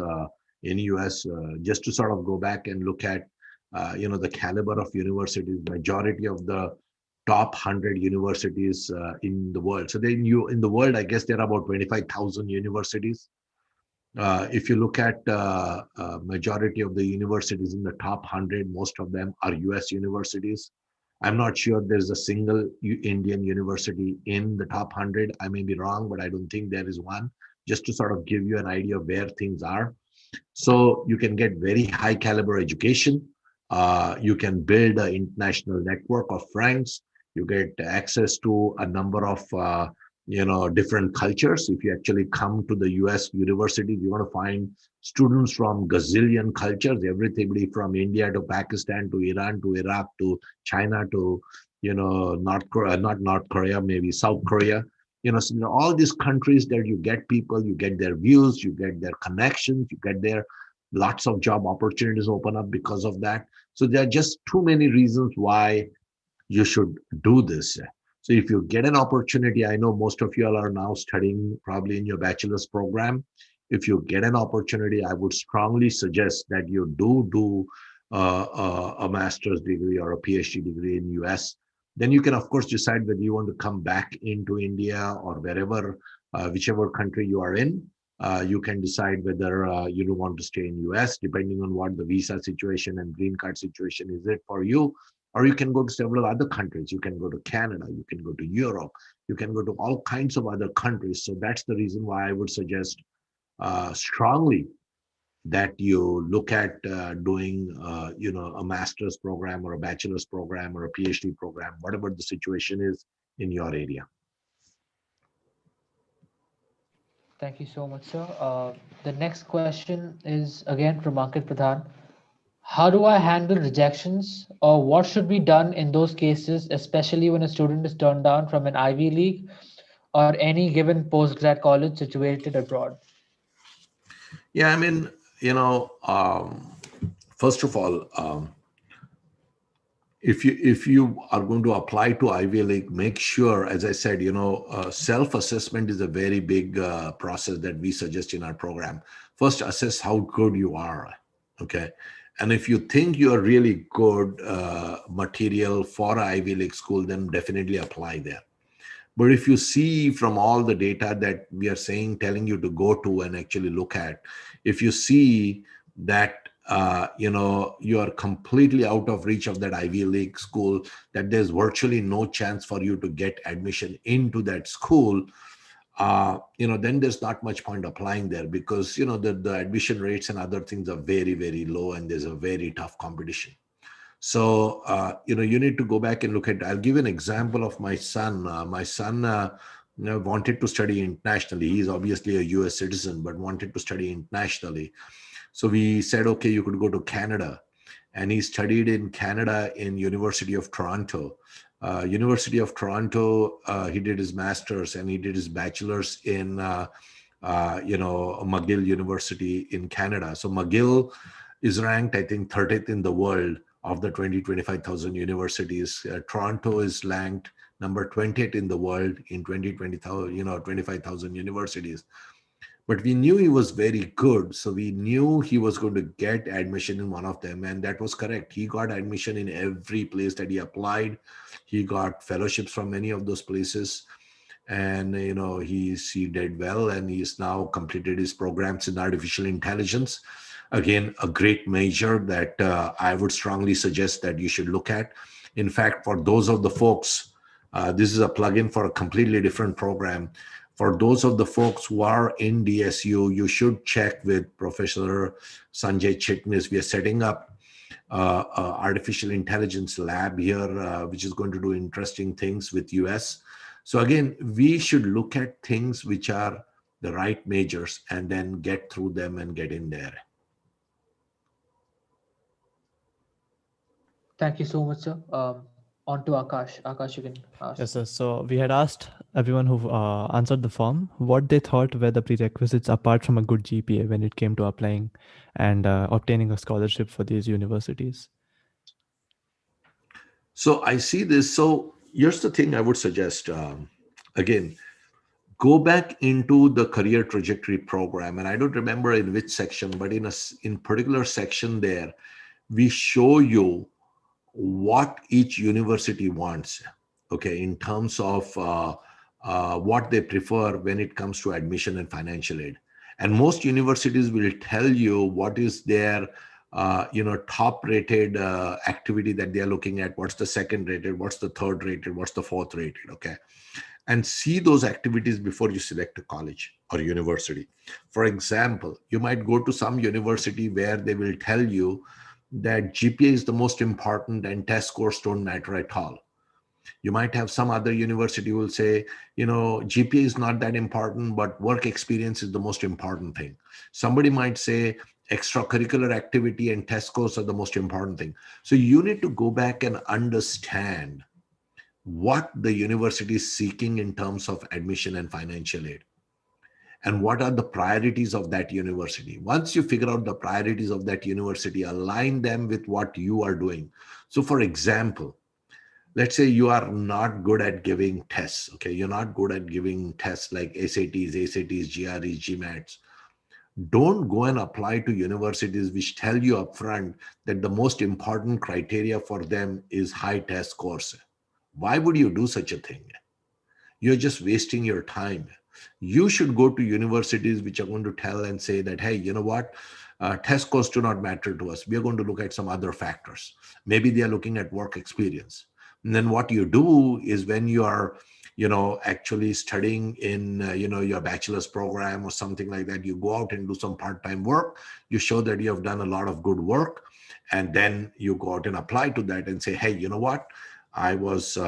in US. Just to sort of go back and look at, the caliber of universities, majority of the top 100 universities in the world. So then in the world, I guess there are about 25,000 universities. If you look at majority of the universities in the top 100, most of them are US universities. I'm not sure there's a single Indian university in the top 100. I may be wrong, but I don't think there is one, just to sort of give you an idea of where things are. So you can get very high caliber education. You can build an international network of friends. You get access to a number of different cultures. If you actually come to the US university, you're going to find students from gazillion cultures, everything from India to Pakistan to Iran to Iraq to China to North Korea, not North Korea, maybe South Korea. So all these countries that you get people, you get their views, you get their connections, you get their lots of job opportunities open up because of that. So there are just too many reasons why you should do this. So if you get an opportunity, I know most of you all are now studying probably in your bachelor's program. If you get an opportunity, I would strongly suggest that you do a master's degree or a PhD degree in US. Then you can, of course, decide whether you want to come back into India or wherever, whichever country you are in. You can decide whether you want to stay in US, depending on what the visa situation and green card situation is it for you. Or you can go to several other countries. You can go to Canada, you can go to Europe, you can go to all kinds of other countries. So that's the reason why I would suggest strongly that you look at doing, a master's program or a bachelor's program or a PhD program, whatever the situation is in your area. Thank you so much, sir. The next question is again from Ankit Pradhan. How do I handle rejections, or what should be done in those cases, especially when a student is turned down from an Ivy League or any given postgrad college situated abroad? Yeah, I mean, first of all, if you are going to apply to Ivy League, make sure, as I said, self-assessment is a very big process that we suggest in our program. First, assess how good you are, okay? And if you think you're really good material for an Ivy League school, then definitely apply there. But if you see from all the data that we are saying, telling you to go to and actually look at, if you see that you are completely out of reach of that Ivy League school, that there's virtually no chance for you to get admission into that school, then there's not much point applying there, because the admission rates and other things are very, very low, and there's a very tough competition. So, you need to go back and look at, I'll give an example of my son. My son wanted to study internationally. He's obviously a US citizen, but wanted to study internationally. So we said, okay, you could go to Canada. And he studied in Canada in University of Toronto. University of Toronto, he did his master's and he did his bachelor's in, McGill University in Canada. So McGill is ranked, I think, 30th in the world of the 25,000 universities. Toronto is ranked number 20th in the world in 25,000 universities. But we knew he was very good. So we knew he was going to get admission in one of them. And that was correct. He got admission in every place that he applied. He got fellowships from many of those places. And, he did well. And he's now completed his programs in artificial intelligence. Again, a great major that I would strongly suggest that you should look at. In fact, for those of the folks, this is a plug-in for a completely different program. For those of the folks who are in DSU, you should check with Professor Sanjay Chitnis. We are setting up an artificial intelligence lab here, which is going to do interesting things with US. So again, we should look at things which are the right majors and then get through them and get in there. Thank you so much, sir. On to Akash. Akash, you can ask. Yes, sir. So we had asked everyone who answered the form what they thought were the prerequisites apart from a good GPA when it came to applying and obtaining a scholarship for these universities. So I see this. So here's the thing I would suggest. Again, go back into the career trajectory program. And I don't remember in which section, but in particular section there, we show you what each university wants, okay, in terms of what they prefer when it comes to admission and financial aid. And most universities will tell you what is their top rated activity that they are looking at, what's the second rated, what's the third rated, what's the fourth rated, okay? And see those activities before you select a college or university. For example, you might go to some university where they will tell you that GPA is the most important and test scores don't matter at all. You might have some other university who will say, GPA is not that important, but work experience is the most important thing. Somebody might say extracurricular activity and test scores are the most important thing. So you need to go back and understand what the university is seeking in terms of admission and financial aid. And what are the priorities of that university? Once you figure out the priorities of that university, align them with what you are doing. So for example, let's say you are not good at giving tests, okay? You're not good at giving tests like SATs, GREs, GMATs. Don't go and apply to universities which tell you upfront that the most important criteria for them is high test scores. Why would you do such a thing? You're just wasting your time. You should go to universities which are going to tell and say that, hey, you know what? Test scores do not matter to us. We are going to look at some other factors. Maybe they are looking at work experience. And then what you do is when you are, actually studying in, your bachelor's program or something like that, you go out and do some part-time work. You show that you have done a lot of good work. And then you go out and apply to that and say, hey, you know what? I was,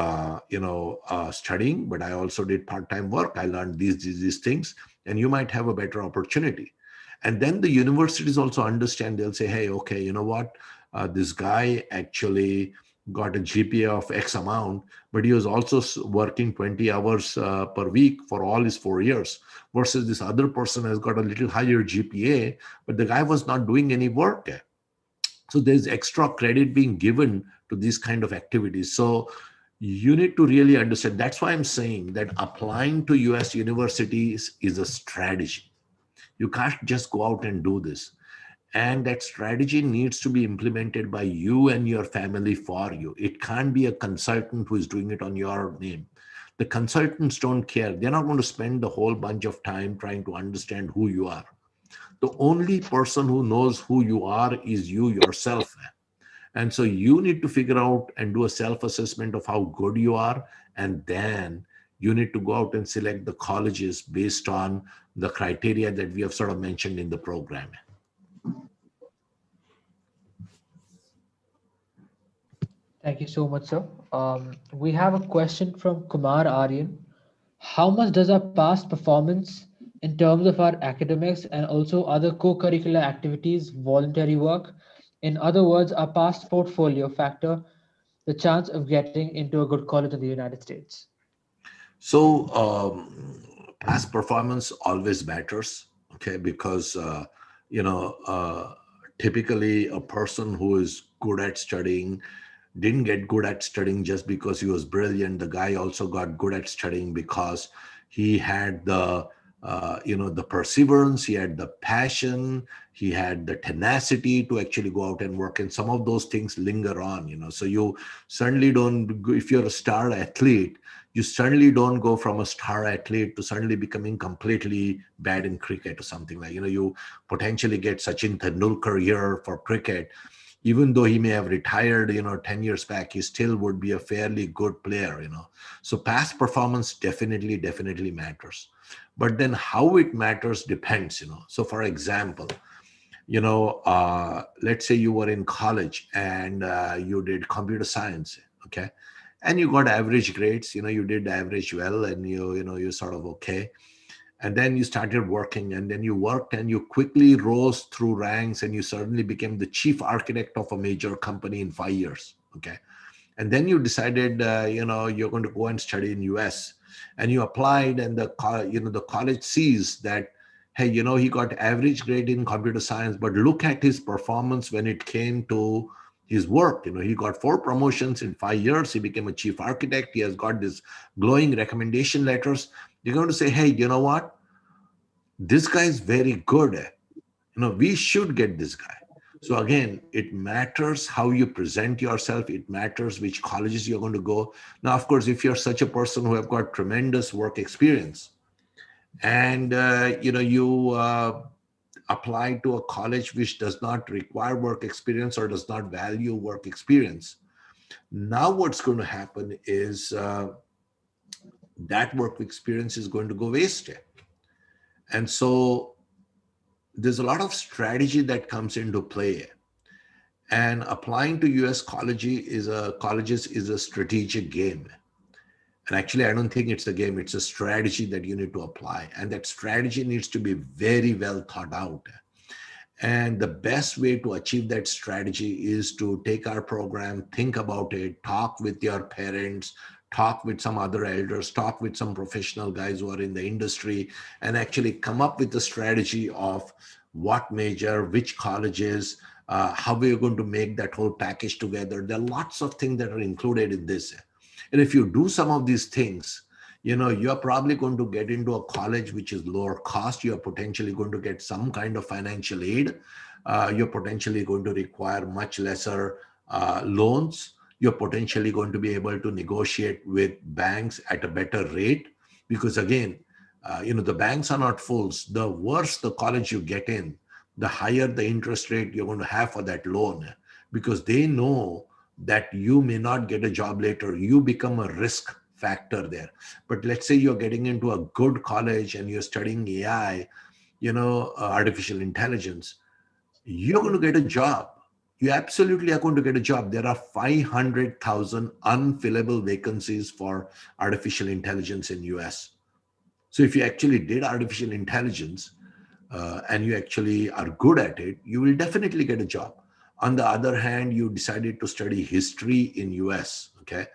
studying, but I also did part-time work. I learned these things, and you might have a better opportunity. And then the universities also understand. They'll say, hey, okay, you know what? This guy actually got a GPA of X amount, but he was also working 20 hours per week for all his 4 years, versus this other person has got a little higher GPA, but the guy was not doing any work. So there's extra credit being given to these kind of activities. So you need to really understand. That's why I'm saying that applying to US universities is a strategy. You can't just go out and do this. And that strategy needs to be implemented by you and your family for you. It can't be a consultant who is doing it on your name. The consultants don't care. They're not going to spend a whole bunch of time trying to understand who you are. The only person who knows who you are is you yourself. And so you need to figure out and do a self-assessment of how good you are. And then you need to go out and select the colleges based on the criteria that we have sort of mentioned in the program. Thank you so much, sir. We have a question from Kumar Aryan. How much does our past performance in terms of our academics and also other co-curricular activities, voluntary work, in other words, our past portfolio factor the chance of getting into a good college in the United States? So past performance always matters, okay? Because, typically a person who is good at studying didn't get good at studying just because he was brilliant. The guy also got good at studying because he had the perseverance, he had the passion, he had the tenacity to actually go out and work. And some of those things linger on. So you certainly don't, if you're a star athlete, you certainly don't go from a star athlete to suddenly becoming completely bad in cricket or something like, you potentially get Sachin Tendulkar here for cricket. Even though he may have retired, 10 years back, he still would be a fairly good player. So past performance definitely matters. But then how it matters depends. So for example, let's say you were in college and you did computer science, okay? And you got average grades, you did average well, and you're sort of okay. And then you started working, and then you worked and you quickly rose through ranks, and you suddenly became the chief architect of a major company in 5 years. Okay. And then you decided, you're going to go and study in US, and you applied, and the college sees that, hey, he got average grade in computer science, but look at his performance when it came to his work. He got 4 promotions in 5 years. He became a chief architect. He has got these glowing recommendation letters. You're going to say, hey, you know what? This guy is very good. We should get this guy. So again, it matters how you present yourself. It matters which colleges you're going to go. Now, of course, if you're such a person who have got tremendous work experience, and you apply to a college which does not require work experience or does not value work experience, now what's going to happen is that work experience is going to go wasted. And so there's a lot of strategy that comes into play. And applying to US colleges is a strategic game. And actually, I don't think it's a game, it's a strategy that you need to apply. And that strategy needs to be very well thought out. And the best way to achieve that strategy is to take our program, think about it, talk with your parents, talk with some other elders, talk with some professional guys who are in the industry, and actually come up with a strategy of what major, which colleges, how we're going to make that whole package together. There are lots of things that are included in this. And if you do some of these things, you're probably going to get into a college which is lower cost. You're potentially going to get some kind of financial aid. You're potentially going to require much lesser loans. You're potentially going to be able to negotiate with banks at a better rate, because again, the banks are not fools. The worse the college you get in, the higher the interest rate you're going to have for that loan, because they know that you may not get a job later. You become a risk factor there. But let's say you're getting into a good college and you're studying AI, artificial intelligence, you're going to get a job. You absolutely are going to get a job. There are 500,000 unfillable vacancies for artificial intelligence in US. So if you actually did artificial intelligence and you actually are good at it, you will definitely get a job. On the other hand, you decided to study history in US, okay?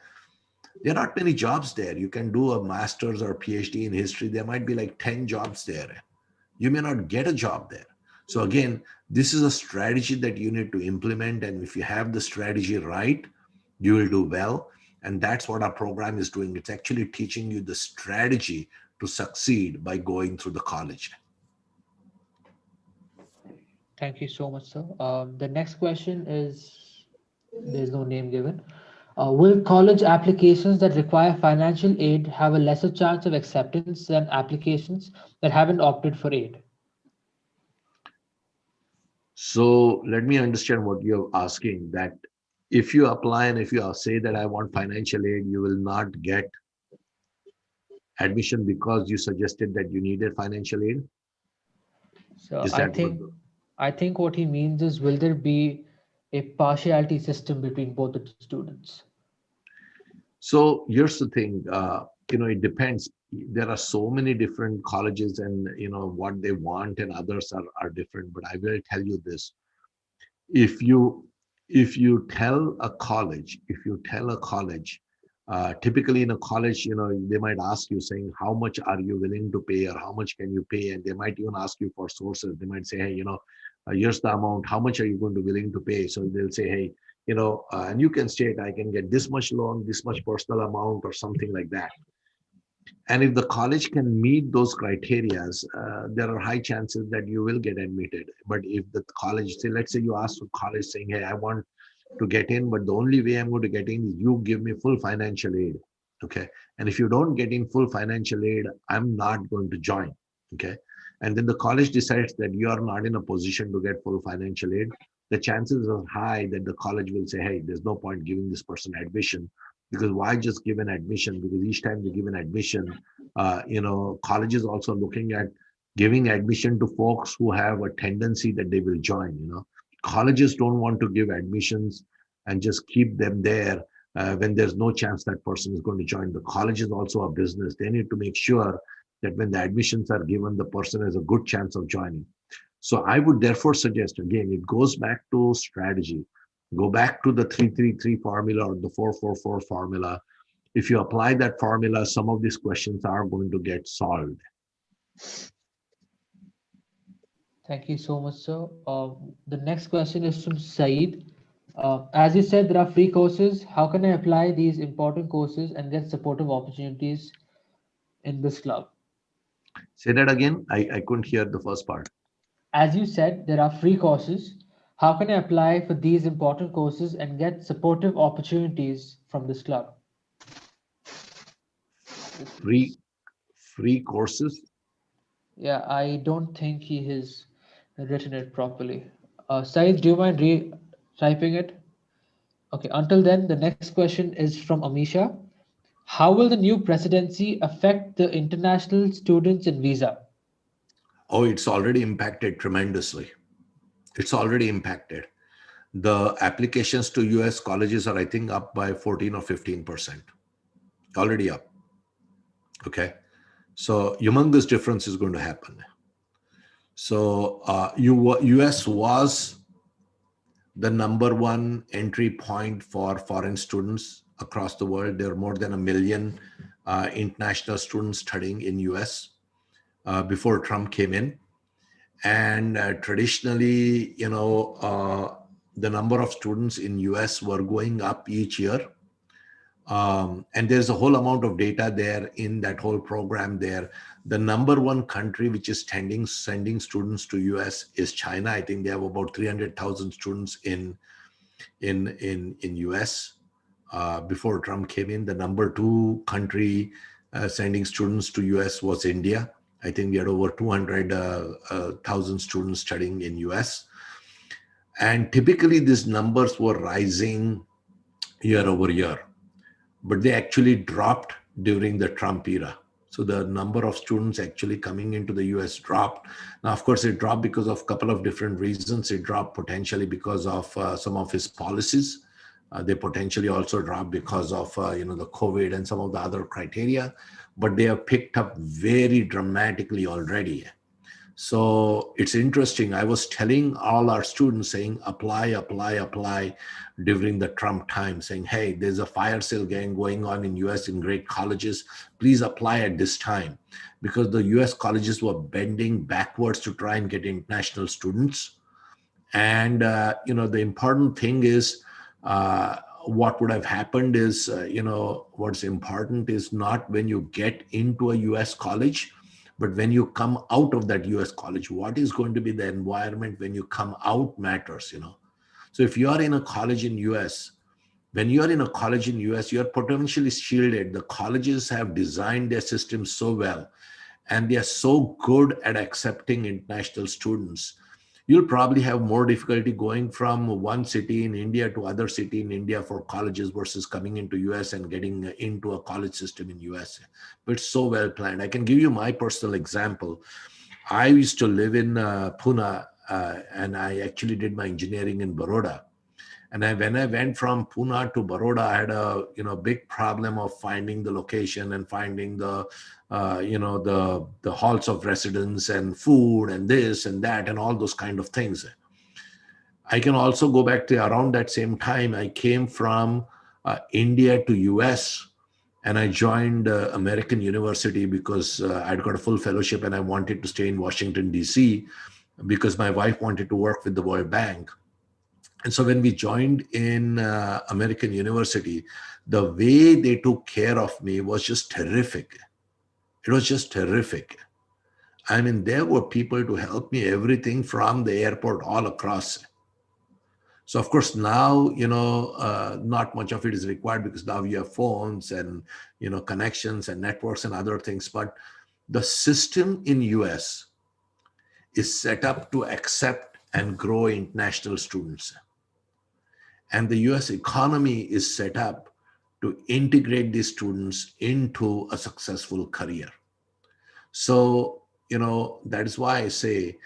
There are not many jobs there. You can do a master's or PhD in history. There might be like 10 jobs there. You may not get a job there. So again, this is a strategy that you need to implement. And if you have the strategy right, you will do well. And that's what our program is doing. It's actually teaching you the strategy to succeed by going through the college. Thank you so much, sir. The next question is, there's no name given. Will college applications that require financial aid have a lesser chance of acceptance than applications that haven't opted for aid? So let me understand what you're asking, that if you apply and if you say that I want financial aid, you will not get admission because you suggested that you needed financial aid. So Is that what? I think what he means is, will there be a partiality system between both the students? So here's the thing, it depends. There are so many different colleges and, what they want and others are different. But I will tell you this. If you tell a college, typically in a college, they might ask you saying, how much are you willing to pay or how much can you pay? And they might even ask you for sources. They might say, hey, here's the amount, how much are you going to willing to pay? So they'll say, hey, and you can state, I can get this much loan, this much personal amount or something like that. And if the college can meet those criterias, there are high chances that you will get admitted. But if the college, say, let's say you ask the college saying, hey, I want to get in, but the only way I'm going to get in is you give me full financial aid. Okay. And if you don't get in full financial aid, I'm not going to join. Okay. And then the college decides that you are not in a position to get full financial aid. The chances are high that the college will say, hey, there's no point giving this person admission, because why just give an admission? Because each time they give an admission, college is also looking at giving admission to folks who have a tendency that they will join. Colleges don't want to give admissions and just keep them there when there's no chance that person is going to join. The college is also a business. They need to make sure that when the admissions are given, the person has a good chance of joining. So I would therefore suggest, again, it goes back to strategy. Go back to the 333 formula or the 444 formula. If you apply that formula, some of these questions are going to get solved. Thank you so much, sir. The next question is from Saeed. As you said, there are free courses. How can I apply these important courses and get supportive opportunities in this club? Say that again. I couldn't hear the first part. As you said, there are free courses. How can I apply for these important courses and get supportive opportunities from this club? Free courses? Yeah, I don't think he has written it properly. Saeed, do you mind typing it? Okay, until then, the next question is from Amisha. How will the new presidency affect the international students in visa? Oh, it's already impacted tremendously. It's already impacted. The applications to US colleges are, I think, up by 14 or 15%. Already up. Okay. So humongous difference is going to happen. So US was the number one entry point for foreign students across the world. There are more than 1 million international students studying in US before Trump came in. And traditionally, the number of students in US were going up each year. And there's a whole amount of data there in that whole program there. The number one country which is sending students to US is China. I think they have about 300,000 students in US. Before Trump came in, the number two country sending students to US was India. I think we had over 200,000 students studying in US. And typically these numbers were rising year over year, but they actually dropped during the Trump era. So the number of students actually coming into the US dropped. Now, of course, it dropped because of a couple of different reasons. It dropped potentially because of some of his policies. They potentially also dropped because of the COVID and some of the other criteria, but they have picked up very dramatically already. So it's interesting. I was telling all our students saying, apply during the Trump time, saying, hey, there's a fire sale gang going on in US in great colleges. Please apply at this time, because the US colleges were bending backwards to try and get international students. And, the important thing is what would have happened is, what's important is not when you get into a US college, But when you come out of that US college, what is going to be the environment when you come out matters, you know. So if you are in a college in US, when you are in a college in US, you are potentially shielded. The colleges have designed their systems so well, and they are so good at accepting international students. You'll probably have more difficulty going from one city in India to other city in India for colleges versus coming into US and getting into a college system in US. But it's so well planned. I can give you my personal example. I used to live in Pune, and I actually did my engineering in Baroda. And when I went from Pune to Baroda, I had a big problem of finding the location and finding the the halls of residence and food and this and that and all those kind of things. I can also go back to around that same time. I came from India to US, and I joined American University because I'd got a full fellowship and I wanted to stay in Washington, D.C. because my wife wanted to work with the World Bank. And so when we joined in American University, the way they took care of me was just terrific. It was just terrific. I mean, there were people to help me everything from the airport all across. So of course now, not much of it is required because now you have phones and, connections and networks and other things. But the system in US is set up to accept and grow international students. And the US economy is set up to integrate these students into a successful career. So, that is why I say,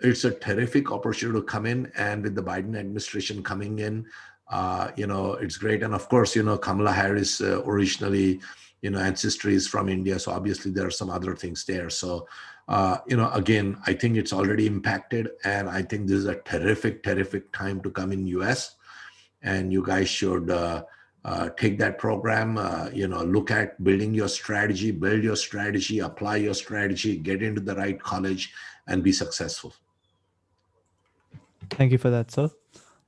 it's a terrific opportunity to come in. And with the Biden administration coming in, it's great. And of course, Kamala Harris originally, ancestry is from India. So obviously there are some other things there. So, again, I think it's already impacted. And I think this is a terrific, terrific time to come in US. And you guys should take that program, look at building your strategy, build your strategy, apply your strategy, get into the right college and be successful. Thank you for that, sir.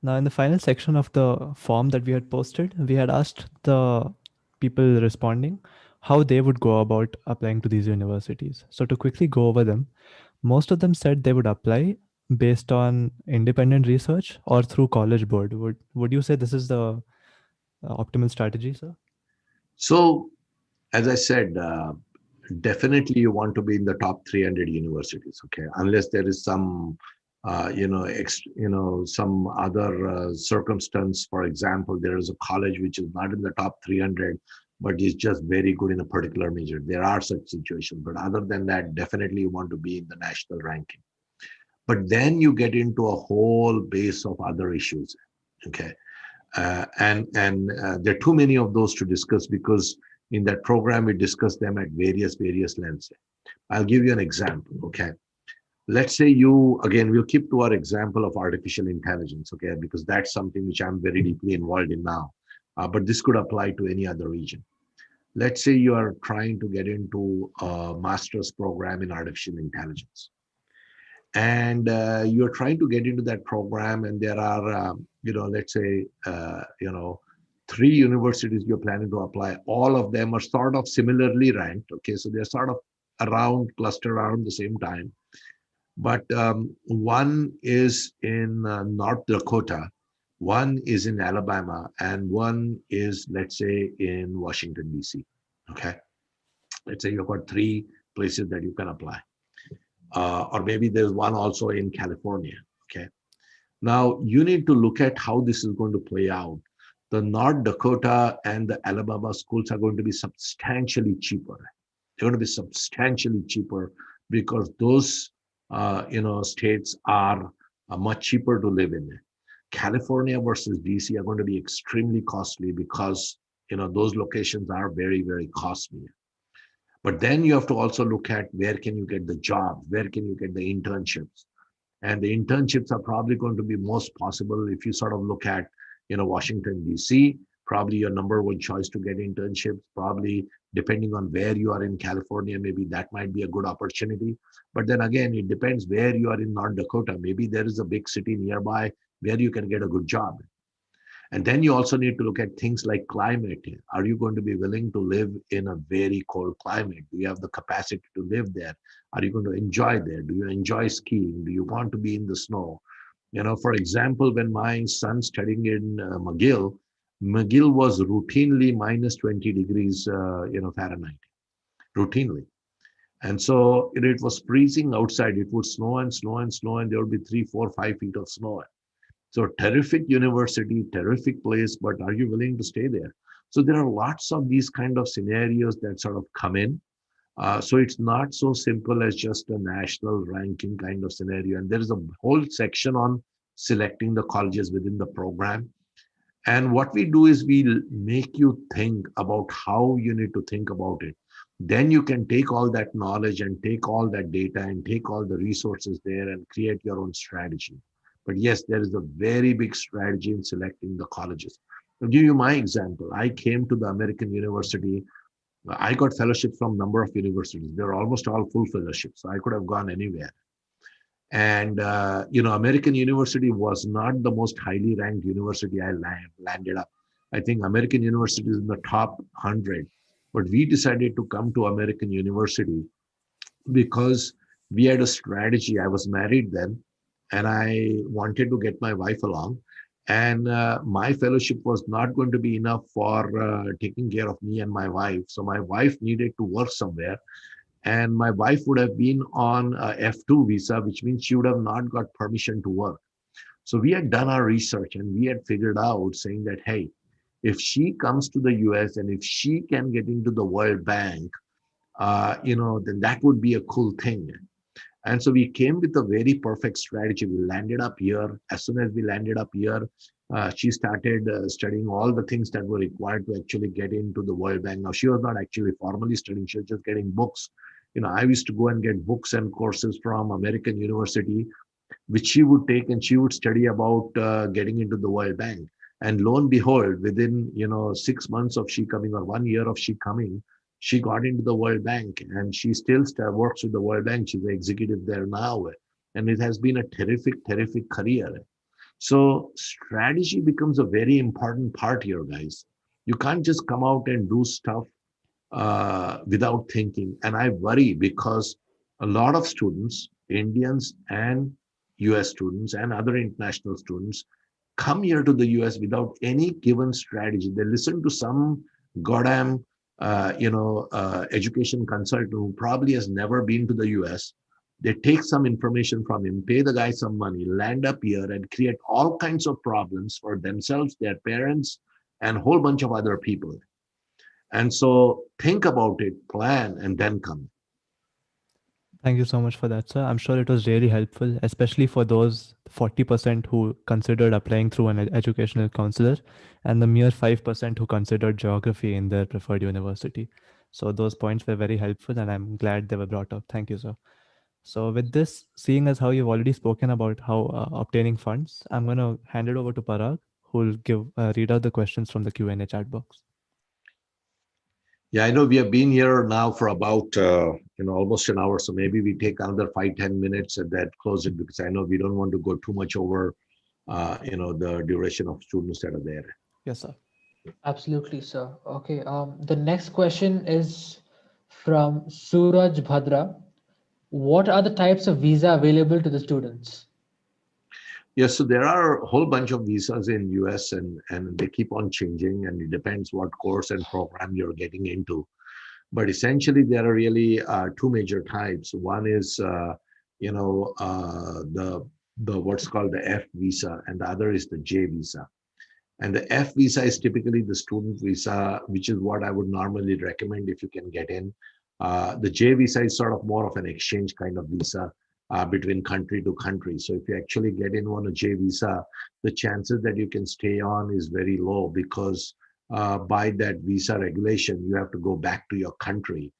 Now, in the final section of the form that we had posted, we had asked the people responding how they would go about applying to these universities. So to quickly go over them, most of them said they would apply based on independent research or through College Board. Would you say this is the optimal strategy, sir? So, as I said, definitely you want to be in the top 300 universities, okay? Unless there is some, some other circumstance. For example, there is a college which is not in the top 300, but is just very good in a particular major. There are such situations, but other than that, definitely you want to be in the national ranking. But then you get into a whole base of other issues, okay? And there are too many of those to discuss because in that program, we discuss them at various lengths. I'll give you an example, okay? Let's say we'll keep to our example of artificial intelligence, okay? Because that's something which I'm very deeply involved in now. But this could apply to any other region. Let's say you are trying to get into a master's program in artificial intelligence. And you're trying to get into that program, and there are, let's say, 3 universities you're planning to apply. All of them are sort of similarly ranked. Okay, so they're sort of clustered around the same time. But one is in North Dakota, one is in Alabama, and one is, let's say, in Washington, D.C. Okay, let's say you've got 3 places that you can apply. Or maybe there's one also in California, okay? Now, you need to look at how this is going to play out. The North Dakota and the Alabama schools are going to be substantially cheaper. They're going to be substantially cheaper because those, states are much cheaper to live in. California versus DC are going to be extremely costly because, those locations are very, very costly. But then you have to also look at where can you get the jobs, where can you get the internships. And the internships are probably going to be most possible if you sort of look at, Washington, D.C., probably your number one choice to get internships, probably depending on where you are in California, maybe that might be a good opportunity. But then again, it depends where you are in North Dakota. Maybe there is a big city nearby where you can get a good job. And then you also need to look at things like climate. Are you going to be willing to live in a very cold climate? Do you have the capacity to live there? Are you going to enjoy there? Do you enjoy skiing? Do you want to be in the snow? For example, when my son studying in McGill was routinely minus 20 degrees, Fahrenheit, routinely. And so it was freezing outside. It would snow and snow and snow, and there would be 3, 4, 5 feet of snow. So terrific university, terrific place, but are you willing to stay there? So there are lots of these kind of scenarios that sort of come in. So it's not so simple as just a national ranking kind of scenario. And there is a whole section on selecting the colleges within the program. And what we do is we make you think about how you need to think about it. Then you can take all that knowledge and take all that data and take all the resources there and create your own strategy. But yes, there is a very big strategy in selecting the colleges. I'll give you my example. I came to the American University. I got fellowships from a number of universities. They're almost all full fellowships. So I could have gone anywhere. And, American University was not the most highly ranked university I landed up. I think American University is in the top 100. But we decided to come to American University because we had a strategy. I was married then, and I wanted to get my wife along. And my fellowship was not going to be enough for taking care of me and my wife. So my wife needed to work somewhere. And my wife would have been on a F2 visa, which means she would have not got permission to work. So we had done our research and we had figured out saying that, hey, if she comes to the US and if she can get into the World Bank, then that would be a cool thing. And so we came with a very perfect strategy. We landed up here. As soon as we landed up here, she started studying all the things that were required to actually get into the World Bank. Now, she was not actually formally studying. She was just getting books. I used to go and get books and courses from American University, which she would take and she would study about getting into the World Bank. And lo and behold, within 6 months of she coming or 1 year of she coming, she got into the World Bank and she still works with the World Bank. She's an executive there now. And it has been a terrific, terrific career. So strategy becomes a very important part here, guys. You can't just come out and do stuff without thinking. And I worry because a lot of students, Indians and US students and other international students, come here to the US without any given strategy. They listen to some goddamn education consultant who probably has never been to the US. They take some information from him, pay the guy some money, land up here and create all kinds of problems for themselves, their parents, and a whole bunch of other people. And so think about it, plan, and then come. Thank you so much for that, sir. I'm sure it was really helpful, especially for those 40% who considered applying through an educational counselor and the mere 5% who considered geography in their preferred university. So those points were very helpful and I'm glad they were brought up. Thank you, sir. So with this, seeing as how you've already spoken about how obtaining funds, I'm going to hand it over to Parag, who will read out the questions from the Q&A chat box. Yeah, I know we have been here now for about almost an hour, so maybe we take another 5-10 minutes and then close it because I know we don't want to go too much over the duration of students that are there. Yes, sir. Absolutely, sir. Okay. The next question is from Suraj Bhadra. What are the types of visa available to the students? Yes, so there are a whole bunch of visas in US and they keep on changing and it depends what course and program you're getting into. But essentially there are really two major types. One is, the what's called the F visa and the other is the J visa. And the F visa is typically the student visa, which is what I would normally recommend if you can get in. The J visa is sort of more of an exchange kind of visa. Between country to country. So if you actually get in on a J visa, the chances that you can stay on is very low because by that visa regulation, you have to go back to your country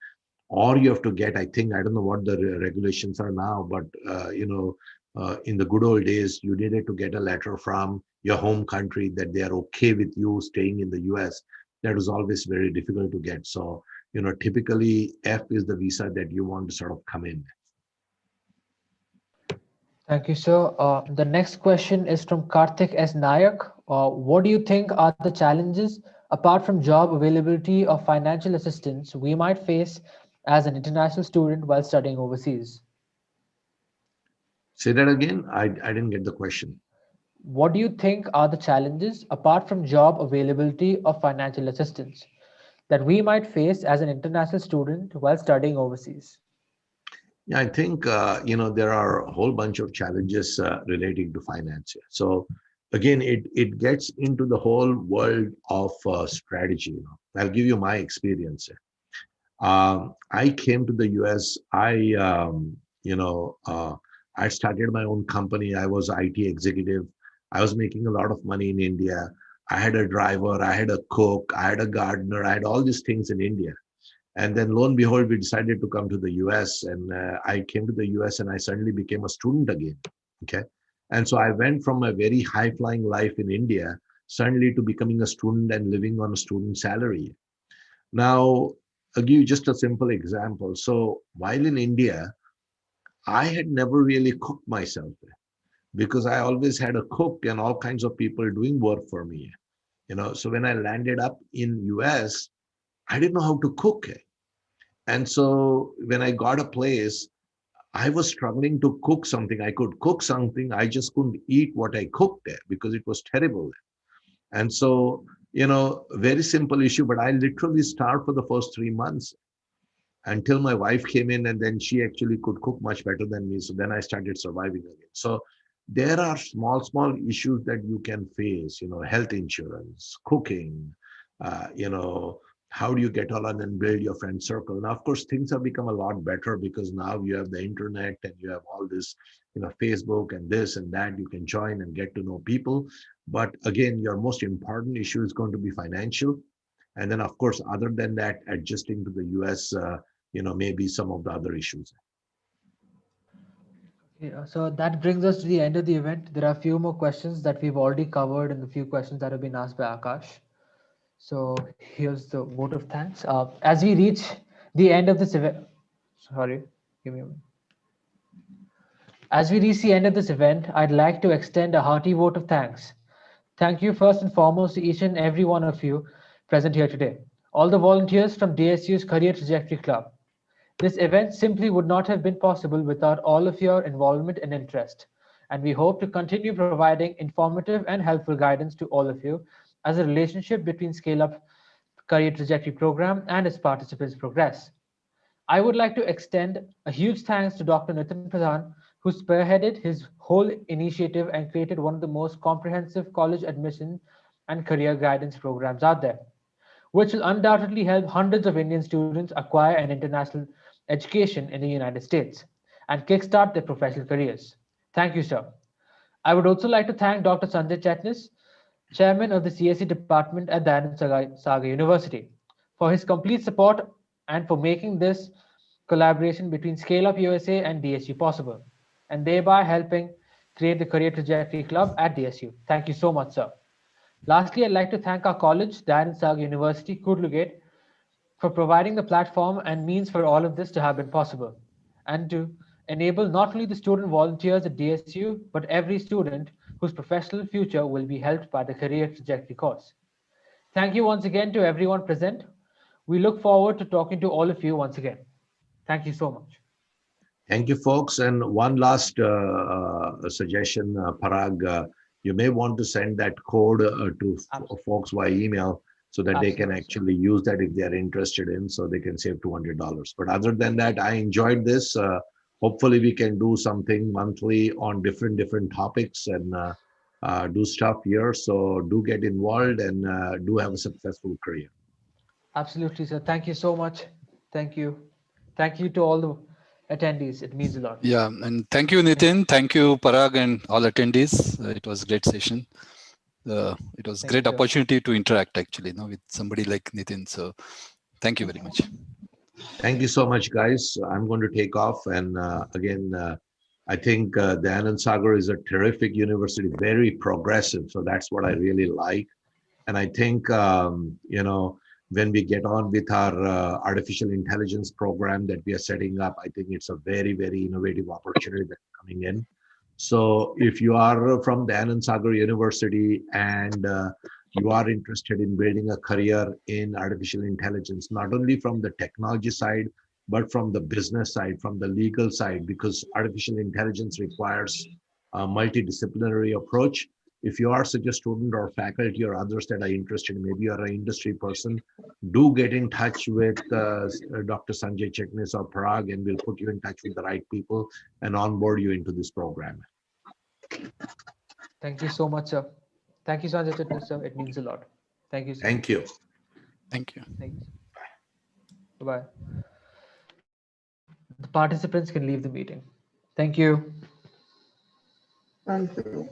or you have to get, I don't know what the regulations are now, but in the good old days, you needed to get a letter from your home country that they are okay with you staying in the US. That was always very difficult to get. So, typically F is the visa that you want to sort of come in. Thank you, sir. The next question is from Karthik S. Nayak. What do you think are the challenges, apart from job availability or financial assistance, we might face as an international student while studying overseas? Say that again. I didn't get the question. What do you think are the challenges, apart from job availability or financial assistance, that we might face as an international student while studying overseas? Yeah, I think there are a whole bunch of challenges relating to finance here. So again, it gets into the whole world of strategy. I'll give you my experience here. I came to the US. I started my own company. I was IT executive. I was making a lot of money in India. I had a driver. I had a cook. I had a gardener. I had all these things in India. And then lo and behold, we decided to come to the US. And I came to the US and I suddenly became a student again. Okay. And so I went from a very high flying life in India suddenly to becoming a student and living on a student salary. Now, I'll give you just a simple example. So while in India, I had never really cooked myself because I always had a cook and all kinds of people doing work for me. So when I landed up in US, I didn't know how to cook. And so when I got a place, I was struggling to cook something. I could cook something. I just couldn't eat what I cooked there because it was terrible. And so, very simple issue, but I literally starved for the first 3 months until my wife came in, and then she actually could cook much better than me. So then I started surviving again. So there are small issues that you can face, health insurance, cooking, uh, you know, how do you get on and build your friend circle? Now, of course, things have become a lot better because now you have the internet and you have all this, Facebook and this and that. You can join and get to know people. But again, your most important issue is going to be financial. And then, of course, other than that, adjusting to the US, maybe some of the other issues. Yeah, so that brings us to the end of the event. There are a few more questions that we've already covered in the few questions that have been asked by Akash. So here's the vote of thanks. As we reach the end of this event, sorry, give me a minute. As we reach the end of this event, I'd like to extend a hearty vote of thanks. Thank you first and foremost to each and every one of you present here today. All the volunteers from DSU's Career Trajectory Club. This event simply would not have been possible without all of your involvement and interest, and we hope to continue providing informative and helpful guidance to all of you as the relationship between Scale Up Career Trajectory Program and its participants progress. I would like to extend a huge thanks to Dr. Nitin Pradhan, who spearheaded his whole initiative and created one of the most comprehensive college admission and career guidance programs out there, which will undoubtedly help hundreds of Indian students acquire an international education in the United States and kickstart their professional careers. Thank you, sir. I would also like to thank Dr. Sanjay Chetnis, Chairman of the CSE Department at Dayanand Saga University, for his complete support and for making this collaboration between Scale Up USA and DSU possible, and thereby helping create the Career Trajectory Club at DSU. Thank you so much, sir. Lastly, I'd like to thank our college, Dayanand Saga University, Kurlugate, for providing the platform and means for all of this to have been possible, and to enable not only the student volunteers at DSU, but every student whose professional future will be helped by the Career Trajectory course. Thank you once again to everyone present. We look forward to talking to all of you once again. Thank you so much. Thank you, folks. And one last suggestion, Parag, you may want to send that code to folks via email so that they can actually use that if they're interested in, so they can save $200. But other than that, I enjoyed this. Hopefully we can do something monthly on different topics and do stuff here. So do get involved and do have a successful career. Absolutely, sir. Thank you so much. Thank you. Thank you to all the attendees. It means a lot. Yeah, and thank you, Nitin. Thank you, Parag, and all attendees. It was a great session. It was a great opportunity to interact actually, with somebody like Nitin. So thank you very much. Thank you so much, guys. I'm going to take off. And again, I think the Dayanand Sagar is a terrific university, very progressive. So that's what I really like. And I think, when we get on with our artificial intelligence program that we are setting up, I think it's a very, very innovative opportunity that's coming in. So if you are from the Anand Sagar University and you are interested in building a career in artificial intelligence, not only from the technology side, but from the business side, from the legal side, because artificial intelligence requires a multidisciplinary approach. If you are such a student or faculty or others that are interested, maybe you are an industry person, do get in touch with Dr. Sanjay Cheknis or Parag, and we'll put you in touch with the right people and onboard you into this program. Thank you so much, sir. Thank you, Sanjay Chitnis, sir. It means a lot. Thank you, sir. Thank you. Thank you. Thank you. Bye-bye. The participants can leave the meeting. Thank you. Thank you.